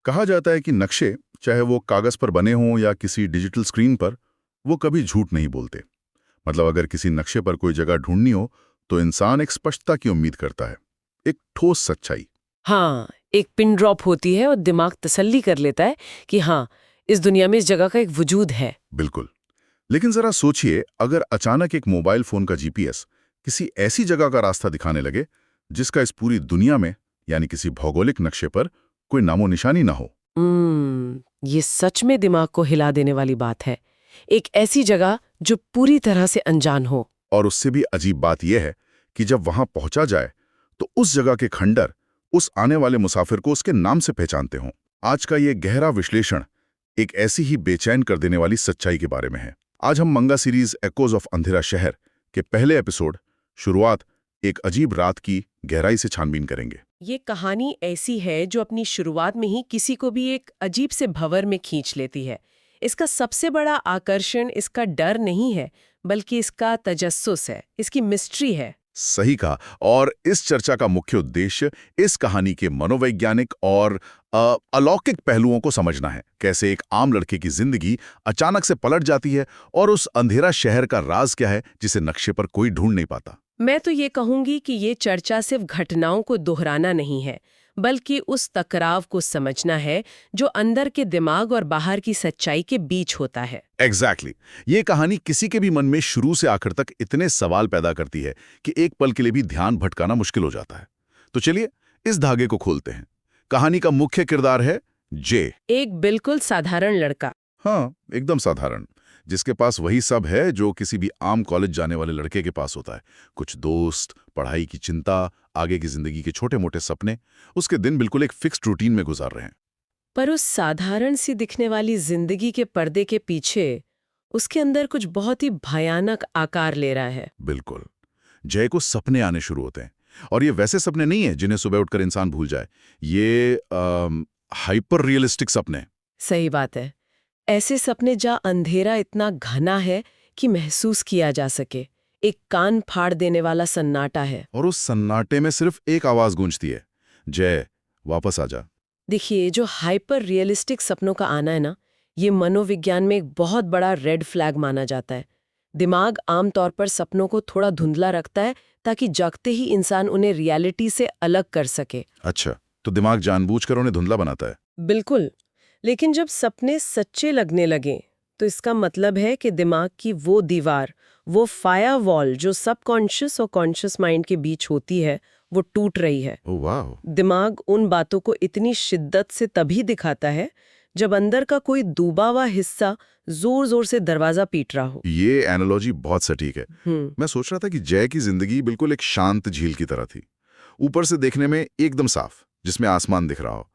कहा जाता है कि नक्शे, चाहे वो कागज पर बने हों या किसी डिजिटल स्क्रीन पर, वो कभी झूठ नहीं बोलते। मतलब अगर किसी नक्शे पर कोई जगह ढूंढनी हो तो इंसान एक स्पष्टता की उम्मीद करता है, एक ठोस सच्चाई। हाँ, एक पिन ड्रॉप होती है और दिमाग तसल्ली कर लेता है कि हाँ, इस दुनिया में इस जगह का एक वजूद है। बिल्कुल। लेकिन जरा सोचिए, अगर अचानक एक मोबाइल फोन का जीपीएस किसी ऐसी जगह का रास्ता दिखाने लगे जिसका इस पूरी दुनिया में, यानी किसी भौगोलिक नक्शे पर, कोई नामो निशानी ना हो। ये सच में दिमाग को हिला देने वाली बात है। एक ऐसी जगह जो पूरी तरह से अनजान हो। और उससे भी अजीब बात यह है कि जब वहां पहुंचा जाए तो उस जगह के खंडर उस आने वाले मुसाफिर को उसके नाम से पहचानते हों। आज का ये गहरा विश्लेषण एक ऐसी ही बेचैन कर देने वाली सच्चाई के बारे में है। आज हम मंगा सीरीज एकोज ऑफ अंधेरा शहर के पहले एपिसोड शुरुआत एक अजीब रात की गहराई से छानबीन करेंगे। ये कहानी ऐसी है जो अपनी शुरुआत में ही किसी को भी एक अजीब से भंवर में खींच लेती है। इसका सबसे बड़ा आकर्षण इसका डर नहीं है, बल्कि इसका तजस्सुस है, इसकी मिस्ट्री है। सही कहा। और इस चर्चा का मुख्य उद्देश्य इस कहानी के मनोवैज्ञानिक और अलौकिक पहलुओं को समझना है। कैसे एक आम लड़के की जिंदगी अचानक से पलट जाती है और उस अंधेरा शहर का राज क्या है जिसे नक्शे पर कोई ढूंढ नहीं पाता। मैं तो ये कहूंगी कि ये चर्चा सिर्फ घटनाओं को दोहराना नहीं है, बल्कि उस टकराव को समझना है जो अंदर के दिमाग और बाहर की सच्चाई के बीच होता है। एग्जैक्टली। ये कहानी किसी के भी मन में शुरू से आखिर तक इतने सवाल पैदा करती है कि एक पल के लिए भी ध्यान भटकाना मुश्किल हो जाता है। तो चलिए इस धागे को खोलते हैं। कहानी का मुख्य किरदार है जे, एक बिल्कुल साधारण लड़का। हाँ, एकदम साधारण, जिसके पास वही सब है जो किसी भी आम कॉलेज जाने वाले लड़के के पास होता है। कुछ दोस्त, पढ़ाई की चिंता, आगे की जिंदगी के छोटे मोटे सपने। उसके दिन बिल्कुल एक फिक्स्ड रूटीन में गुजार रहे हैं। पर उस साधारण सी दिखने वाली जिंदगी के पर्दे के पीछे उसके अंदर कुछ बहुत ही भयानक आकार ले रहा है। बिल्कुल। जय को सपने आने शुरू होते हैं, और ये वैसे सपने नहीं है जिन्हें सुबह उठकर इंसान भूल जाए। ये हाइपर रियलिस्टिक सपने। सही बात है। ऐसे सपने जहाँ अंधेरा इतना घना है कि महसूस किया जा सके। एक कान फाड़ देने वाला सन्नाटा है। और उस सन्नाटे में सिर्फ एक आवाज गूंजती है, जय वापस आ जा। देखिए, जो हाइपर रियलिस्टिक सपनों का आना है ना, ये मनोविज्ञान में एक बहुत बड़ा रेड फ्लैग माना जाता है। दिमाग आमतौर पर सपनों को थोड़ा धुंधला रखता है ताकि जागते ही इंसान उन्हें रियलिटी से अलग कर सके। अच्छा, तो दिमाग जानबूझकर उन्हें धुंधला बनाता है। बिल्कुल। लेकिन जब सपने सच्चे लगने लगे तो इसका मतलब है कि दिमाग की वो दीवार, वो फायरवॉल जो सबकॉन्शियस और कॉन्शियस माइंड के बीच होती है, वो टूट रही है। ओह वाह। दिमाग उन बातों को इतनी शिद्दत से तभी दिखाता है जब अंदर का कोई डूबा हुआ हिस्सा जोर जोर से दरवाजा पीट रहा हो। ये एनालॉजी बहुत सटीक है। मैं सोच रहा था कि जय की जिंदगी बिल्कुल एक शांत झील की तरह थी, ऊपर से देखने में एकदम साफ, जिसमें आसमान दिख रहा हो।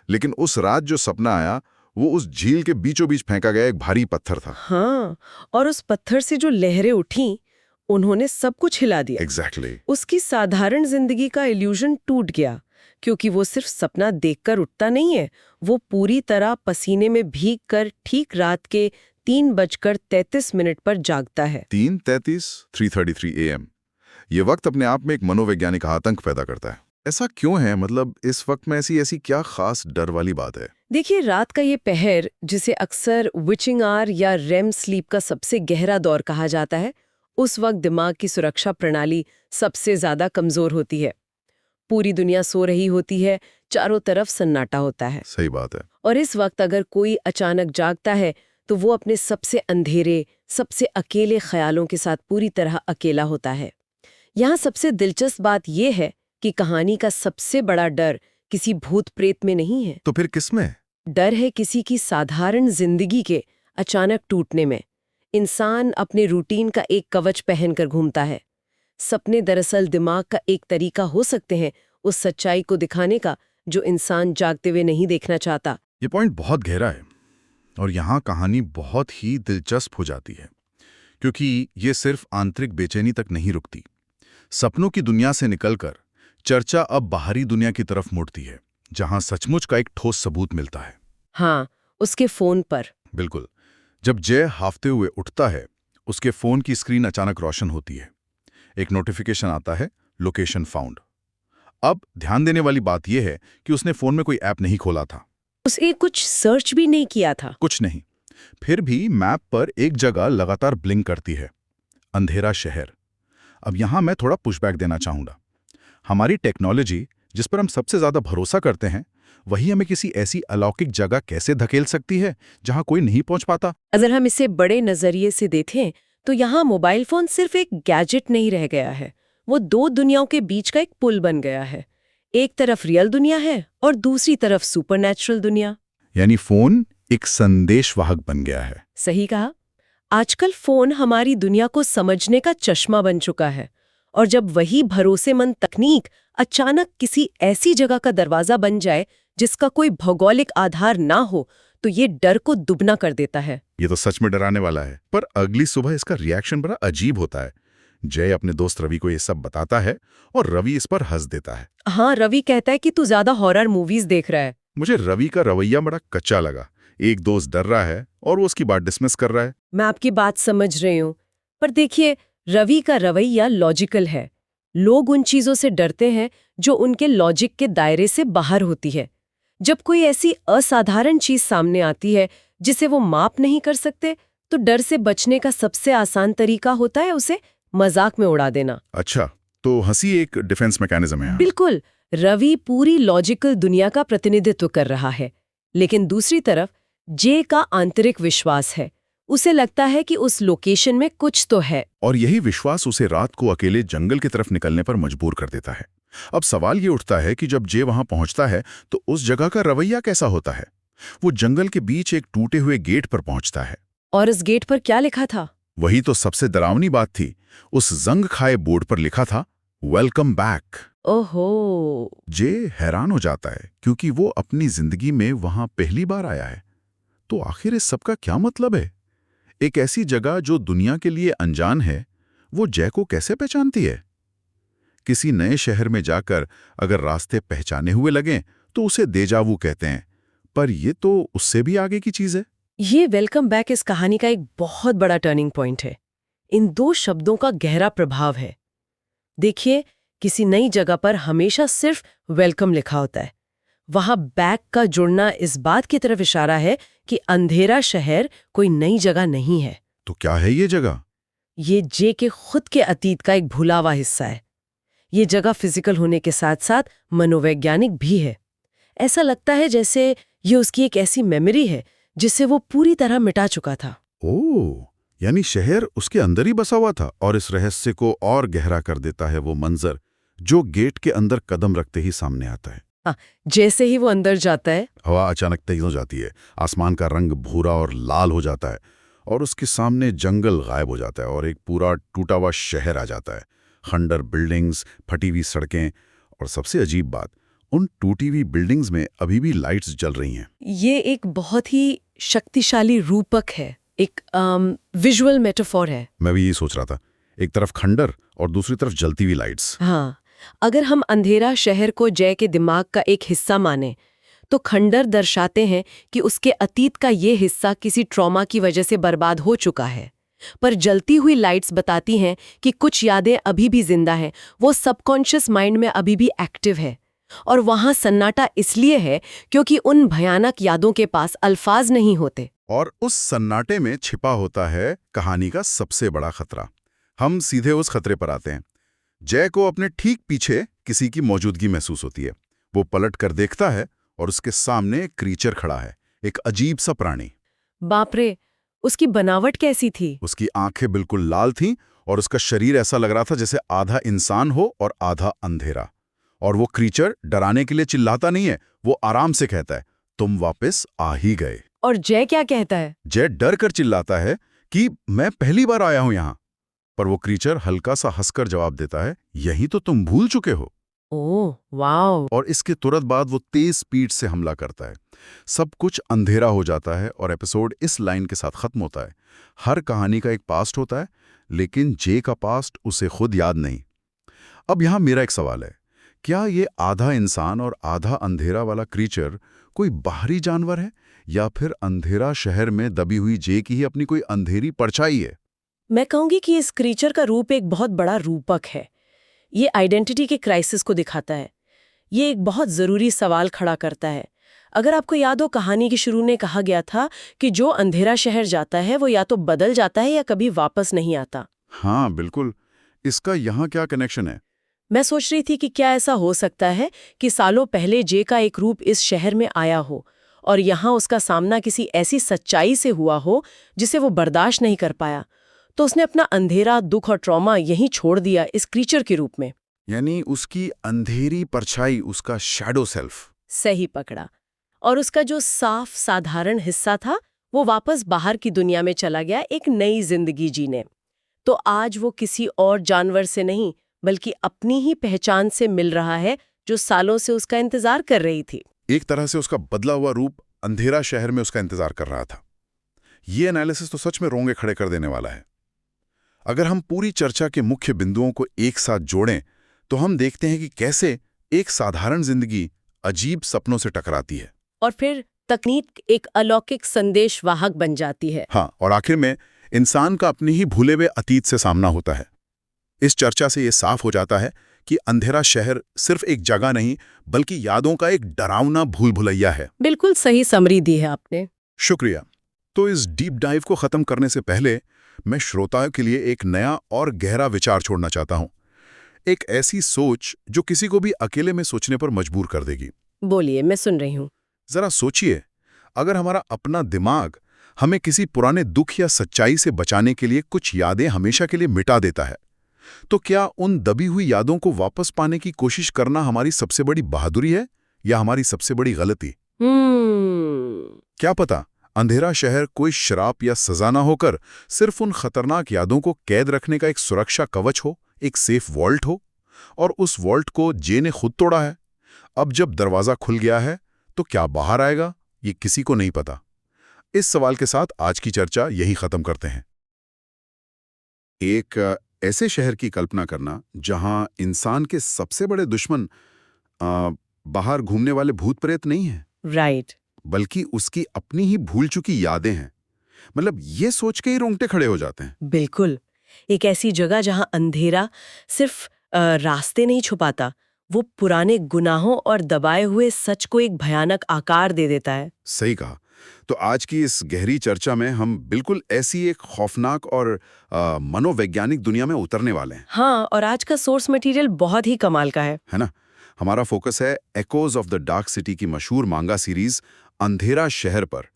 लेकिन उस रात जो सपना आया, वो उस झील के बीचों बीच फेंका गया एक भारी पत्थर था। हाँ, और उस पत्थर से जो लहरें उठी, उन्होंने सब कुछ हिला दिया। एग्जैक्टली। उसकी साधारण जिंदगी का इल्यूजन टूट गया, क्योंकि वो सिर्फ सपना देखकर उठता नहीं है, वो पूरी तरह पसीने में भीग कर ठीक रात के 3:33 पर जागता है। 3:33, 3:33 AM। ये वक्त अपने आप में एक मनोवैज्ञानिक आतंक पैदा करता है। ऐसा क्यों है? मतलब इस वक्त में ऐसी क्या खास डर वाली बात है? देखिए, रात का ये पहर, जिसे अक्सर विचिंग आवर या रेम स्लीप का सबसे गहरा दौर कहा जाता है, उस वक्त दिमाग की सुरक्षा प्रणाली सबसे ज्यादा कमजोर होती है। पूरी दुनिया सो रही होती है, चारों तरफ सन्नाटा होता है। सही बात है। और इस वक्त अगर कोई अचानक जागता है तो वो अपने सबसे अंधेरे, सबसे अकेले ख्यालों के साथ पूरी तरह अकेला होता है। यहाँ सबसे दिलचस्प बात यह है कि कहानी का सबसे बड़ा डर किसी भूत प्रेत में नहीं है। तो फिर किसमें? डर है किसी की साधारण जिंदगी के अचानक टूटने में। इंसान अपने रूटीन का एक कवच पहनकर घूमता है। सपने दरअसल दिमाग का एक तरीका हो सकते हैं उस सच्चाई को दिखाने का जो इंसान जागते हुए नहीं देखना चाहता। ये पॉइंट बहुत गहरा है, और यहाँ कहानी बहुत ही दिलचस्प हो जाती है, क्योंकि ये सिर्फ आंतरिक बेचैनी तक नहीं रुकती। सपनों की दुनिया से निकलकर चर्चा अब बाहरी दुनिया की तरफ मुड़ती है, जहां सचमुच का एक ठोस सबूत मिलता है। हाँ, उसके फोन पर। बिल्कुल। जब जय हाफते हुए उठता है, उसके फोन की स्क्रीन अचानक रोशन होती है। एक नोटिफिकेशन आता है, लोकेशन फाउंड। अब ध्यान देने वाली बात यह है कि उसने फोन में कोई ऐप नहीं खोला था। उसे कुछ सर्च भी नहीं किया था। कुछ नहीं। फिर भी मैप पर एक जगह लगातार ब्लिंक करती है, अंधेरा शहर। अब यहां मैं थोड़ा पुशबैक देना चाहूंगा। हमारी टेक्नोलॉजी, जिस पर हम सबसे ज्यादा भरोसा करते हैं, वही हमें किसी ऐसी अलौकिक जगह कैसे धकेल सकती है जहां कोई नहीं पहुंच पाता। अगर हम इसे बड़े नजरिए से देखें तो यहाँ मोबाइल फोन सिर्फ एक गैजेट नहीं रह गया है, वो दो दुनियाओं के बीच का एक पुल बन गया है। एक तरफ रियल दुनिया है और दूसरी तरफ सुपरनैचुरल दुनिया। यानी फोन एक संदेशवाहक बन गया है। सही कहा। आजकल फोन हमारी दुनिया को समझने का चश्मा बन चुका है, और जब वही भरोसेमंद तकनीक अचानक किसी ऐसी जगह का दरवाजा बन जाए जिसका कोई भौगोलिक आधार ना हो, तो ये डर को दुगना कर देता है। ये तो सच में डराने वाला है। पर अगली सुबह इसका रिएक्शन बड़ा अजीब होता है। जय अपने दोस्त रवि को ये सब बताता है और रवि इस पर हंस देता है। हाँ, रवि कहता है कि तू ज्यादा हॉरर मूवीज देख रहा है। मुझे रवि का रवैया बड़ा कच्चा लगा। एक दोस्त डर रहा है और वो उसकी बात डिसमिस कर रहा है। मैं आपकी बात समझ रही हूँ, पर देखिए, रवि का रवैया लॉजिकल है। लोग उन चीजों से डरते हैं जो उनके लॉजिक के दायरे से बाहर होती है। जब कोई ऐसी असाधारण चीज सामने आती है जिसे वो माप नहीं कर सकते, तो डर से बचने का सबसे आसान तरीका होता है उसे मजाक में उड़ा देना। अच्छा, तो हंसी एक डिफेंस मैकेनिज्म है यहाँ। बिल्कुल। रवि पूरी लॉजिकल दुनिया का प्रतिनिधित्व कर रहा है, लेकिन दूसरी तरफ जे का आंतरिक विश्वास है। उसे लगता है कि उस लोकेशन में कुछ तो है। और यही विश्वास उसे रात को अकेले जंगल की तरफ निकलने पर मजबूर कर देता है। अब सवाल ये उठता है कि जब जे वहां पहुंचता है तो उस जगह का रवैया कैसा होता है। वो जंगल के बीच एक टूटे हुए गेट पर पहुंचता है। और इस गेट पर क्या लिखा था? वही तो सबसे डरावनी बात थी। उस जंग खाए बोर्ड पर लिखा था, वेलकम बैक। ओहो। जे हैरान हो जाता है क्योंकि वो अपनी जिंदगी में वहां पहली बार आया है। तो आखिर इस सबका क्या मतलब है? एक ऐसी जगह जो दुनिया के लिए अनजान है, वो जय को कैसे पहचानती है? किसी नए शहर में जाकर अगर रास्ते पहचाने हुए लगें तो उसे देजावू कहते हैं, पर ये तो उससे भी आगे की चीज है। ये वेलकम बैक इस कहानी का एक बहुत बड़ा टर्निंग पॉइंट है। इन दो शब्दों का गहरा प्रभाव है। देखिए, किसी नई जगह पर हमेशा सिर्फ वेलकम लिखा होता है। वहां बैक का जुड़ना इस बात की तरफ इशारा है कि अंधेरा शहर कोई नई जगह नहीं है। तो क्या है ये जगह? ये जे के खुद के अतीत का एक भुला हुआ हिस्सा है। ये जगह फिजिकल होने के साथ साथ मनोवैज्ञानिक भी है। ऐसा लगता है जैसे ये उसकी एक ऐसी मेमोरी है जिसे वो पूरी तरह मिटा चुका था। ओह, यानी शहर उसके अंदर ही बसा हुआ था। और इस रहस्य को और गहरा कर देता है वो मंजर जो गेट के अंदर कदम रखते ही सामने आता है। जैसे ही वो अंदर जाता है, हवा अचानक तेज हो जाती है, आसमान का रंग भूरा और लाल हो जाता है और उसके सामने जंगल गायब हो जाता है और एक पूरा टूटा हुआ शहर आ जाता है। खंडर बिल्डिंग्स, फटी हुई सड़कें, और सबसे अजीब बात, उन टूटी हुई बिल्डिंग्स में अभी भी लाइट्स जल रही हैं। ये एक बहुत ही शक्तिशाली रूपक है, एक विजुअल मेटाफोर है। मैं भी यही सोच रहा था, एक तरफ खंडर और दूसरी तरफ जलती हुई लाइट्स। हाँ, अगर हम अंधेरा शहर को जय के दिमाग का एक हिस्सा माने, तो खंडर दर्शाते हैं कि उसके अतीत का ये हिस्सा किसी ट्रॉमा की वजह से बर्बाद हो चुका है। पर जलती हुई लाइट्स बताती हैं कि कुछ यादें अभी भी जिंदा हैं, वो सबकॉन्शियस माइंड में अभी भी एक्टिव है। और वहां सन्नाटा इसलिए है क्योंकि उन भयानक यादों के पास अल्फाज नहीं होते। और उस सन्नाटे में छिपा होता है कहानी का सबसे बड़ा खतरा। हम सीधे उस खतरे पर आते हैं। जय को अपने ठीक पीछे किसी की मौजूदगी महसूस होती है। वो पलट कर देखता है और उसके सामने एक क्रीचर खड़ा है, एक अजीब सा प्राणी। बाप रे, उसकी बनावट कैसी थी? उसकी आंखें बिल्कुल लाल थीं और उसका शरीर ऐसा लग रहा था जैसे आधा इंसान हो और आधा अंधेरा। और वो क्रीचर डराने के लिए चिल्लाता नहीं है, वो आराम से कहता है, तुम वापस आ ही गए। और जय क्या कहता है? जय डर कर चिल्लाता है कि मैं पहली बार आया हूं यहां। पर वो क्रीचर हल्का सा हंसकर जवाब देता है, यही तो तुम भूल चुके हो। Oh wow. और इसके तुरंत बाद वो तेज स्पीड से हमला करता है। सब कुछ अंधेरा हो जाता है और एपिसोड इस लाइन के साथ खत्म होता है। हर कहानी का एक पास्ट होता है, लेकिन जे का पास्ट उसे खुद याद नहीं। अब यहां मेरा एक सवाल है, क्या ये आधा इंसान और आधा अंधेरा वाला क्रीचर कोई बाहरी जानवर है या फिर अंधेरा शहर में दबी हुई जे की ही अपनी कोई अंधेरी परछाई है? मैं कहूंगी कि इस क्रीचर का रूप एक बहुत बड़ा रूपक है। ये आइडेंटिटी के क्राइसिस को दिखाता है। ये एक बहुत जरूरी सवाल खड़ा करता है। अगर आपको याद हो, कहानी के शुरू में कहा गया था कि जो अंधेरा शहर जाता है वो या तो बदल जाता है या कभी वापस नहीं आता। हाँ बिल्कुल। इसका यहाँ क्या कनेक्शन है? मैं सोच रही थी कि क्या ऐसा हो सकता है कि सालों पहले जे का एक रूप इस शहर में आया हो और यहाँ उसका सामना किसी ऐसी सच्चाई से हुआ हो जिसे वो बर्दाश्त नहीं कर पाया, तो उसने अपना अंधेरा, दुख और ट्रॉमा यहीं छोड़ दिया इस क्रीचर के रूप में। यानी उसकी अंधेरी परछाई, उसका शैडो सेल्फ। सही पकड़ा। और उसका जो साफ साधारण हिस्सा था वो वापस बाहर की दुनिया में चला गया एक नई जिंदगी जीने। तो आज वो किसी और जानवर से नहीं बल्कि अपनी ही पहचान से मिल रहा है जो सालों से उसका इंतजार कर रही थी। एक तरह से उसका बदला हुआ रूप अंधेरा शहर में उसका इंतजार कर रहा था। ये एनालिसिस तो सच में रोंगे खड़े कर देने वाला है। अगर हम पूरी चर्चा के मुख्य बिंदुओं को एक साथ जोड़ें तो हम देखते हैं कि कैसे एक साधारण जिंदगी अजीब सपनों से टकराती है और फिर तकनीक एक अलौकिक संदेश वाहक बन जाती है। हाँ, और आखिर में इंसान का अपने ही भूले हुए अतीत से सामना होता है। इस चर्चा से ये साफ हो जाता है कि अंधेरा शहर सिर्फ एक जगह नहीं बल्कि यादों का एक डरावना भूल भुलैया है। बिल्कुल सही समरी दी है आपने। शुक्रिया। तो इस डीप डाइव को खत्म करने से पहले मैं श्रोताओं के लिए एक नया और गहरा विचार छोड़ना चाहता हूं। एक ऐसी सोच जो किसी को भी अकेले में सोचने पर मजबूर कर देगी। बोलिए, मैं सुन रही हूँ। जरा सोचिए, अगर हमारा अपना दिमाग हमें किसी पुराने दुख या सच्चाई से बचाने के लिए कुछ यादें हमेशा के लिए मिटा देता है, तो क्या उन दबी हुई यादों को वापस पाने की कोशिश करना हमारी सबसे बड़ी बहादुरी है या हमारी सबसे बड़ी गलती? क्या पता अंधेरा शहर कोई श्राप या सजा ना होकर सिर्फ उन खतरनाक यादों को कैद रखने का एक सुरक्षा कवच हो, एक सेफ वॉल्ट हो, और उस वॉल्ट को जे ने खुद तोड़ा है। अब जब दरवाजा खुल गया है तो क्या बाहर आएगा, ये किसी को नहीं पता। इस सवाल के साथ आज की चर्चा यही खत्म करते हैं। एक ऐसे शहर की कल्पना करना जहां इंसान के सबसे बड़े दुश्मन बाहर घूमने वाले भूत प्रेत नहीं हैं, राइट, बल्कि उसकी अपनी ही भूल चुकी यादें हैं। मतलब ये सोच के ही रोंगटे खड़े हो जाते हैं। बिल्कुल। एक ऐसी जगह जहां अंधेरा सिर्फ रास्ते नहीं छुपाता, वो पुराने गुनाहों और दबाए हुए सच को एक भयानक आकार दे देता है। सही कहा। तो आज की इस गहरी चर्चा में हम बिल्कुल ऐसी एक खौफनाक और मनोवैज्ञानिक दुनिया में उतरने वाले हैं। हाँ, और आज का सोर्स मटेरियल बहुत ही कमाल का है ना? हमारा फोकस है echoes of the dark city की मशहूर मांगा सीरीज अंधेरा शहर पर,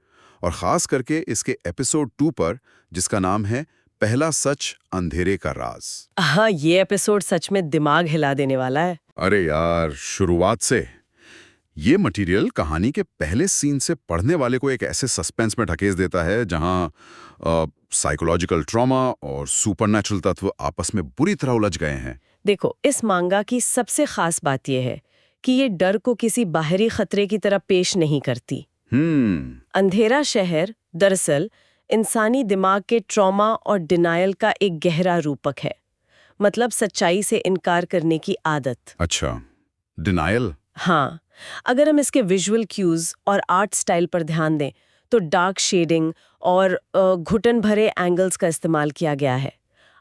और खास करके इसके एपिसोड 2 पर, जिसका नाम है पहला सच अंधेरे का राज। हाँ, ये एपिसोड सच में दिमाग हिला देने वाला है। अरे यार, शुरुआत से ये मटेरियल कहानी के पहले सीन से पढ़ने वाले को एक ऐसे सस्पेंस में ढकेस देता है जहां साइकोलॉजिकल ट्रॉमा और सुपरनैचुरल तत्व आपस में बुरी तरह उलझ गए हैं। देखो, इस मांगा की सबसे खास बात यह है कि ये डर को किसी बाहरी खतरे की तरह पेश नहीं करती। अंधेरा शहर दरअसल इंसानी दिमाग के ट्रॉमा और डिनायल का एक गहरा रूपक है। मतलब सच्चाई से इनकार करने की आदत। अच्छा, डिनायल? हाँ, अगर हम इसके विजुअल क्यूज और आर्ट स्टाइल पर ध्यान दें तो डार्क शेडिंग और घुटन भरे एंगल्स का इस्तेमाल किया गया है।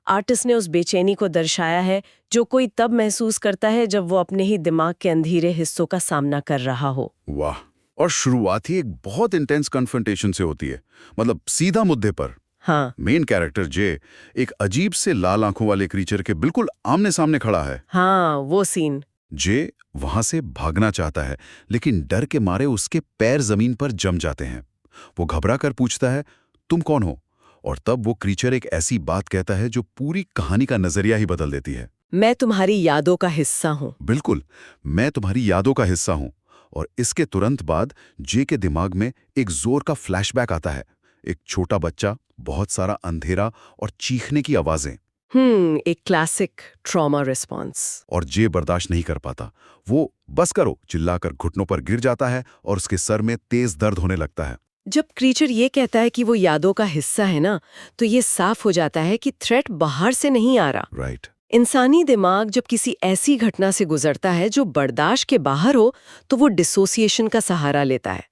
आर्टिस्ट ने उस बेचैनी को दर्शाया है जो कोई तब महसूस करता है जब वो अपने ही दिमाग के अंधेरे हिस्सों का सामना कर रहा हो। वाह! और शुरुआत ही एक बहुत इंटेंस कन्फ्रंटेशन से होती है, मतलब सीधा मुद्दे पर। हाँ, मेन कैरेक्टर जे एक अजीब से लाल आंखों वाले क्रीचर के बिल्कुल आमने सामने खड़ा है। हाँ, वो सीन। जे वहां से भागना चाहता है, लेकिन डर के मारे उसके पैर जमीन पर जम जाते हैं। वो घबरा कर पूछता है, तुम कौन हो? और तब वो क्रीचर एक ऐसी बात कहता है जो पूरी कहानी का नजरिया ही बदल देती है। मैं तुम्हारी यादों का हिस्सा हूँ। बिल्कुल, मैं तुम्हारी यादों का हिस्सा हूँ। और इसके तुरंत बाद जे के दिमाग में एक जोर का फ्लैशबैक आता है। एक छोटा बच्चा, बहुत सारा अंधेरा और चीखने की आवाजें। एक क्लासिक ट्रॉमा रिस्पॉन्स। और जे बर्दाश्त नहीं कर पाता। वो बस करो चिल्लाकर घुटनों पर गिर जाता है और उसके सर में तेज दर्द होने लगता है। जब क्रीचर ये कहता है कि वो यादों का हिस्सा है ना, तो ये साफ हो जाता है कि थ्रेट बाहर से नहीं आ रहा। राइट। इंसानी दिमाग जब किसी ऐसी घटना से गुजरता है जो बर्दाश्त के बाहर हो, तो वो डिसोसिएशन का सहारा लेता है।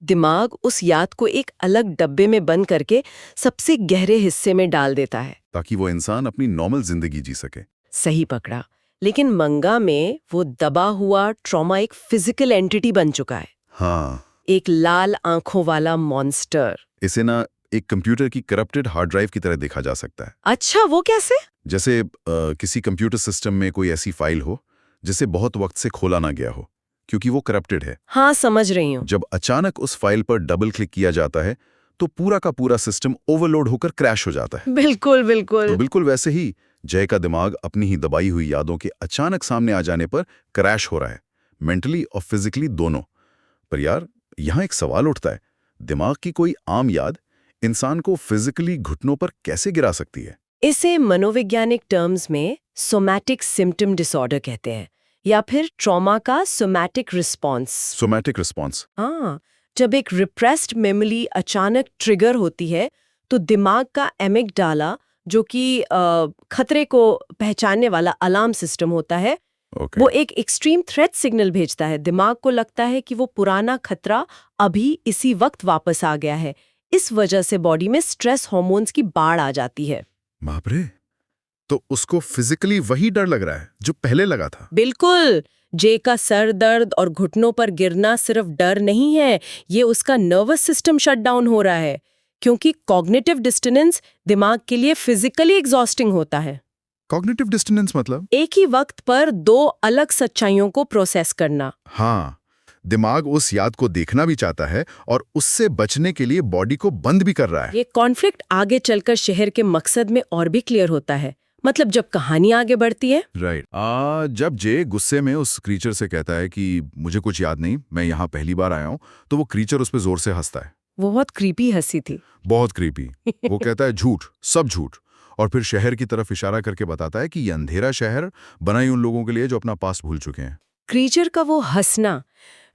दिमाग उस याद को एक अलग डब्बे में बंद करके सबसे गहरे हिस्से में डाल देता है, ताकि वो इंसान अपनी नॉर्मल जिंदगी जी सके। सही पकड़ा। लेकिन मंगा में वो दबा हुआ ट्रॉमा एक फिजिकल एंटिटी बन चुका है। हाँ, एक लाल आंखों वाला मॉन्स्टर। इसे ना एक कंप्यूटर की करप्टेड हार्ड ड्राइव की तरह देखा जा सकता है। अच्छा, वो कैसे? जैसे किसी कंप्यूटर सिस्टम में कोई ऐसी फाइल हो जिसे बहुत वक्त से खोला ना गया हो, क्योंकि वो करप्टेड है। हाँ, समझ रही हूँ। जब अचानक उस फाइल पर डबल क्लिक किया जाता है तो पूरा का पूरा सिस्टम ओवरलोड होकर क्रैश हो जाता है। बिल्कुल तो बिल्कुल। बिल्कुल वैसे ही जय का दिमाग अपनी ही दबाई हुई यादों के अचानक सामने आ जाने पर क्रैश हो रहा है, मेंटली और फिजिकली दोनों। पर यार, यहाँ एक सवाल उठता है, दिमाग की कोई आम याद इंसान को फिजिकली घुटनों पर कैसे गिरा सकती है? इसे मनोवैज्ञानिक टर्म्स में सोमैटिक सिम्पटम डिसऑर्डर कहते हैं, या फिर ट्रॉमा का सोमैटिक रिस्पॉन्स। Somatic response. हाँ, जब एक रिप्रेस्ड मेमोरी अचानक ट्रिगर होती है तो दिमाग का एमिगडाला, जो कि खतरे को पहचानने वाला अलार्म सिस्टम होता है, ओके। वो एक एक्सट्रीम थ्रेट सिग्नल भेजता है। दिमाग को लगता है कि वो पुराना खतरा अभी इसी वक्त वापस आ गया है। इस वजह से बॉडी में स्ट्रेस हार्मोन्स की बाढ़ आ जाती है। बाप रे, तो उसको फिजिकली वही डर लग रहा है जो पहले लगा था। बिल्कुल। जे का सर दर्द और घुटनों पर गिरना सिर्फ डर नहीं है, ये उसका नर्वस सिस्टम शटडाउन हो रहा है, क्योंकि कॉग्निटिव डिस्टर्बेंस दिमाग के लिए फिजिकली एग्जॉस्टिंग होता है। कॉग्निटिव डिस्टर्बेंस मतलब? एक ही वक्त पर दो अलग सच्चाइयों को प्रोसेस करना। हाँ, दिमाग उस याद को देखना भी चाहता है और उससे बचने के लिए बॉडी को बंद भी कर रहा है। ये कॉन्फ्लिक्ट आगे चलकर शहर के मकसद में और भी क्लियर होता है, मतलब जब कहानी आगे बढ़ती है। राइट। जब जे गुस्से में उस क्रीचर से कहता है कि मुझे कुछ याद नहीं, मैं यहाँ पहली बार आया हूँ, तो वो क्रीचर उस पर जोर से हंसता है। वो बहुत क्रीपी हंसी थी। बहुत क्रीपी। वो कहता है झूठ, सब झूठ, और फिर शहर की तरफ इशारा करके बताता है कि ये अंधेरा शहर बना ही उन लोगों के लिए जो अपना पास्ट भूल चुके हैं। क्रीचर का वो हंसना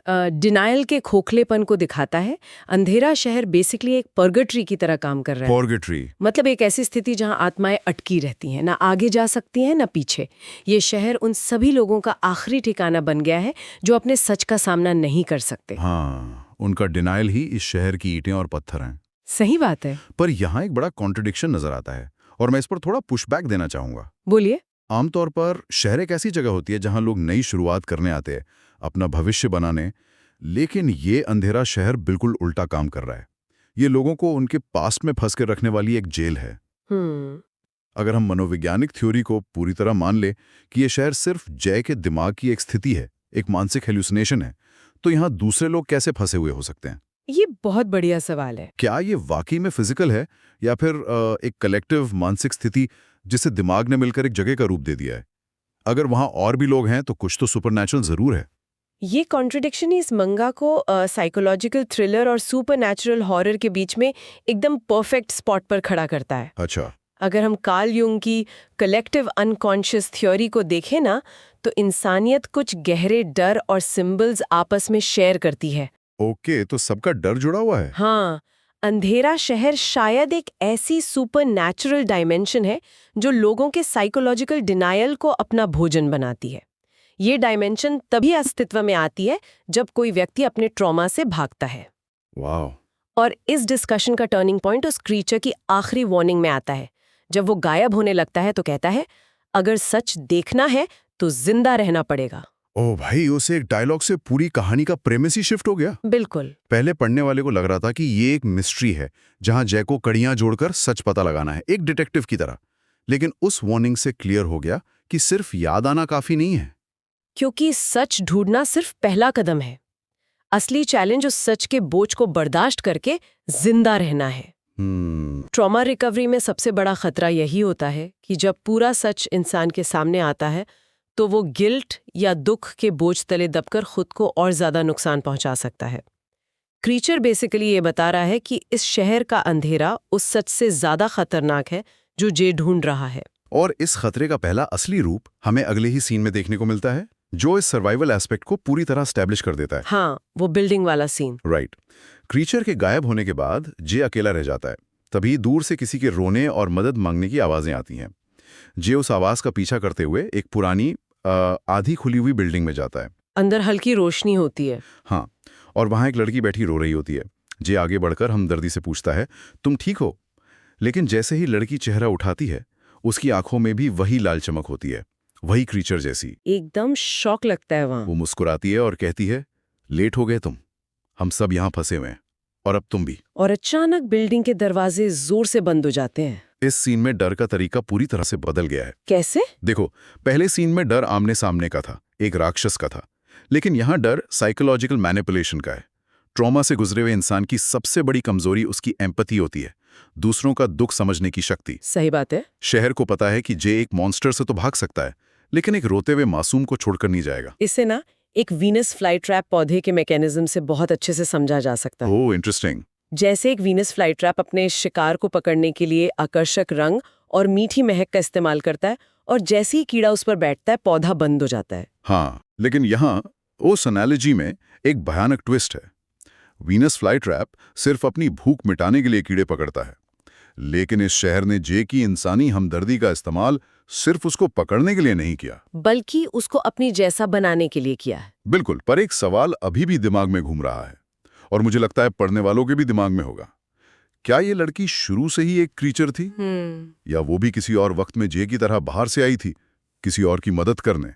डिनायल के खोखलेपन को दिखाता है। अंधेरा शहर बेसिकली एक पर्गेटरी की तरह काम कर रहा है। पर्गेटरी मतलब एक ऐसी स्थिति जहां आत्माएं अटकी रहती हैं, ना आगे जा सकती हैं ना पीछे। ये शहर उन सभी लोगों का आखिरी ठिकाना बन गया है जो अपने सच का सामना नहीं कर सकते। हाँ, उनका डिनायल ही इस शहर की ईंटें और पत्थर हैं। सही बात है। पर यहाँ एक बड़ा कॉन्ट्रडिक्शन नजर आता है और मैं इस पर थोड़ा पुशबैक देना चाहूंगा। बोलिए। आमतौर पर शहर एक ऐसी जगह होती है जहां लोग नई शुरुआत करने आते हैं, अपना भविष्य बनाने, लेकिन ये अंधेरा शहर बिल्कुल उल्टा काम कर रहा है। ये लोगों को उनके पास्ट में फंस के रखने वाली एक जेल है। अगर हम मनोवैज्ञानिक थ्योरी को पूरी तरह मान ले कि ये शहर सिर्फ जय के दिमाग की एक स्थिति है, एक मानसिक हेल्यूसिनेशन है, तो यहाँ दूसरे लोग कैसे फंसे हुए हो सकते हैं? ये बहुत बढ़िया सवाल है। क्या ये वाकई में फिजिकल है या फिर एक कलेक्टिव मानसिक स्थिति जिसे दिमाग ने मिलकर एक जगह का रूप दे दिया है? अगर वहां और भी लोग हैं तो कुछ तो सुपरनैचुरल जरूर है। ये कॉन्ट्रडिक्शन इस मंगा को साइकोलॉजिकल थ्रिलर और सुपरनैचुरल हॉरर के बीच में एकदम परफेक्ट स्पॉट पर खड़ा करता है। अच्छा। अगर हम कार्ल युंग की कलेक्टिव अनकॉन्शियस थ्योरी को देखें ना, तो इंसानियत कुछ गहरे डर और सिंबल्स आपस में शेयर करती है। ओके, तो सबका डर जुड़ा हुआ है। हाँ, अंधेरा शहर शायद एक ऐसी सुपरनैचुरल डायमेंशन है जो लोगों के साइकोलॉजिकल डिनायल को अपना भोजन बनाती है। ये डायमेंशन तभी अस्तित्व में आती है जब कोई व्यक्ति अपने ट्रॉमा से भागता है। वाह। और इस डिस्कशन का टर्निंग पॉइंट उस क्रीचर की आखिरी वार्निंग में आता है। जब वो गायब होने लगता है तो कहता है, अगर सच देखना है तो जिंदा रहना पड़ेगा। ओ भाई, उसे एक डायलॉग से पूरी कहानी का प्रेमिस ही शिफ्ट हो गया। बिल्कुल। पहले पढ़ने वाले को लग रहा था कि ये एक मिस्ट्री है जहां जय को कड़ियां जोड़कर सच पता लगाना है, एक डिटेक्टिव की तरह। लेकिन उस वार्निंग से क्लियर हो गया कि सिर्फ याद आना काफी नहीं है, क्योंकि सच ढूंढना सिर्फ पहला कदम है। असली चैलेंज उस सच के बोझ को बर्दाश्त करके जिंदा रहना है। ट्रॉमा रिकवरी में सबसे बड़ा खतरा यही होता है कि जब पूरा सच इंसान के सामने आता है तो वो गिल्ट या दुख के बोझ तले दबकर खुद को और ज्यादा नुकसान पहुंचा सकता है। क्रीचर बेसिकली ये बता रहा है कि इस शहर का अंधेरा उस सच से ज्यादा खतरनाक है जो जे ढूंढ रहा है। और इस खतरे का पहला असली रूप हमें अगले ही सीन में देखने को मिलता है, जो इस सर्वाइवल एस्पेक्ट को पूरी तरह स्टैब्लिश कर देता है। हाँ, वो बिल्डिंग वाला सीन। राइट। क्रीचर के गायब होने के बाद जे अकेला रह जाता है। तभी दूर से किसी के रोने और मदद मांगने की आवाजें आती हैं। जे उस आवाज का पीछा करते हुए एक पुरानी आधी खुली हुई बिल्डिंग में जाता है। अंदर हल्की रोशनी होती है। हाँ, और वहां एक लड़की बैठी रो रही होती है। जे आगे बढ़कर हमदर्दी से पूछता है, तुम ठीक हो? लेकिन जैसे ही लड़की चेहरा उठाती है, उसकी आंखों में भी वही लाल चमक होती है, वही क्रीचर जैसी। एकदम शॉक लगता है वहां। वो मुस्कुराती है और कहती है, लेट हो गए तुम, हम सब यहाँ फंसे हुए हैं, और अब तुम भी। और अचानक बिल्डिंग के दरवाजे जोर से बंद हो जाते हैं। इस सीन में डर का तरीका पूरी तरह से बदल गया है। कैसे? देखो, पहले सीन में डर आमने सामने का था, एक राक्षस का था। लेकिन यहाँ डर साइकोलॉजिकल मैनिपुलेशन का है। ट्रॉमा से गुजरे हुए इंसान की सबसे बड़ी कमजोरी उसकी एम्पैथी होती है, दूसरों का दुख समझने की शक्ति। सही बात है। शहर को पता है कि जे एक मॉन्स्टर से तो भाग सकता है, लेकिन एक रोते हुए मासूम को छोड़कर नहीं जाएगा। इसे ना एक वीनस फ्लाई ट्रैप पौधे के मैकेनिज्म से बहुत अच्छे से समझा जा सकता है। ओह, इंटरेस्टिंग। जैसे एक वीनस फ्लाई ट्रैप अपने शिकार को पकड़ने के लिए आकर्षक रंग और मीठी महक का इस्तेमाल करता है, और जैसे ही कीड़ा उस पर बैठता है पौधा बंद हो जाता है। हाँ, लेकिन यहाँ उस एनालॉजी में एक भयानक ट्विस्ट है। वीनस फ्लाई ट्रैप सिर्फ अपनी भूख मिटाने के लिए कीड़े पकड़ता है, लेकिन इस शहर ने जे की इंसानी हमदर्दी का इस्तेमाल सिर्फ उसको पकड़ने के लिए नहीं किया, बल्कि उसको अपनी जैसा बनाने के लिए किया है। बिल्कुल। पर एक सवाल अभी भी दिमाग में घूम रहा है, और मुझे लगता है पढ़ने वालों के भी दिमाग में होगा। क्या ये लड़की शुरू से ही एक क्रीचर थी, या वो भी किसी और वक्त में जे की तरह बाहर से आई थी, किसी और की मदद करने,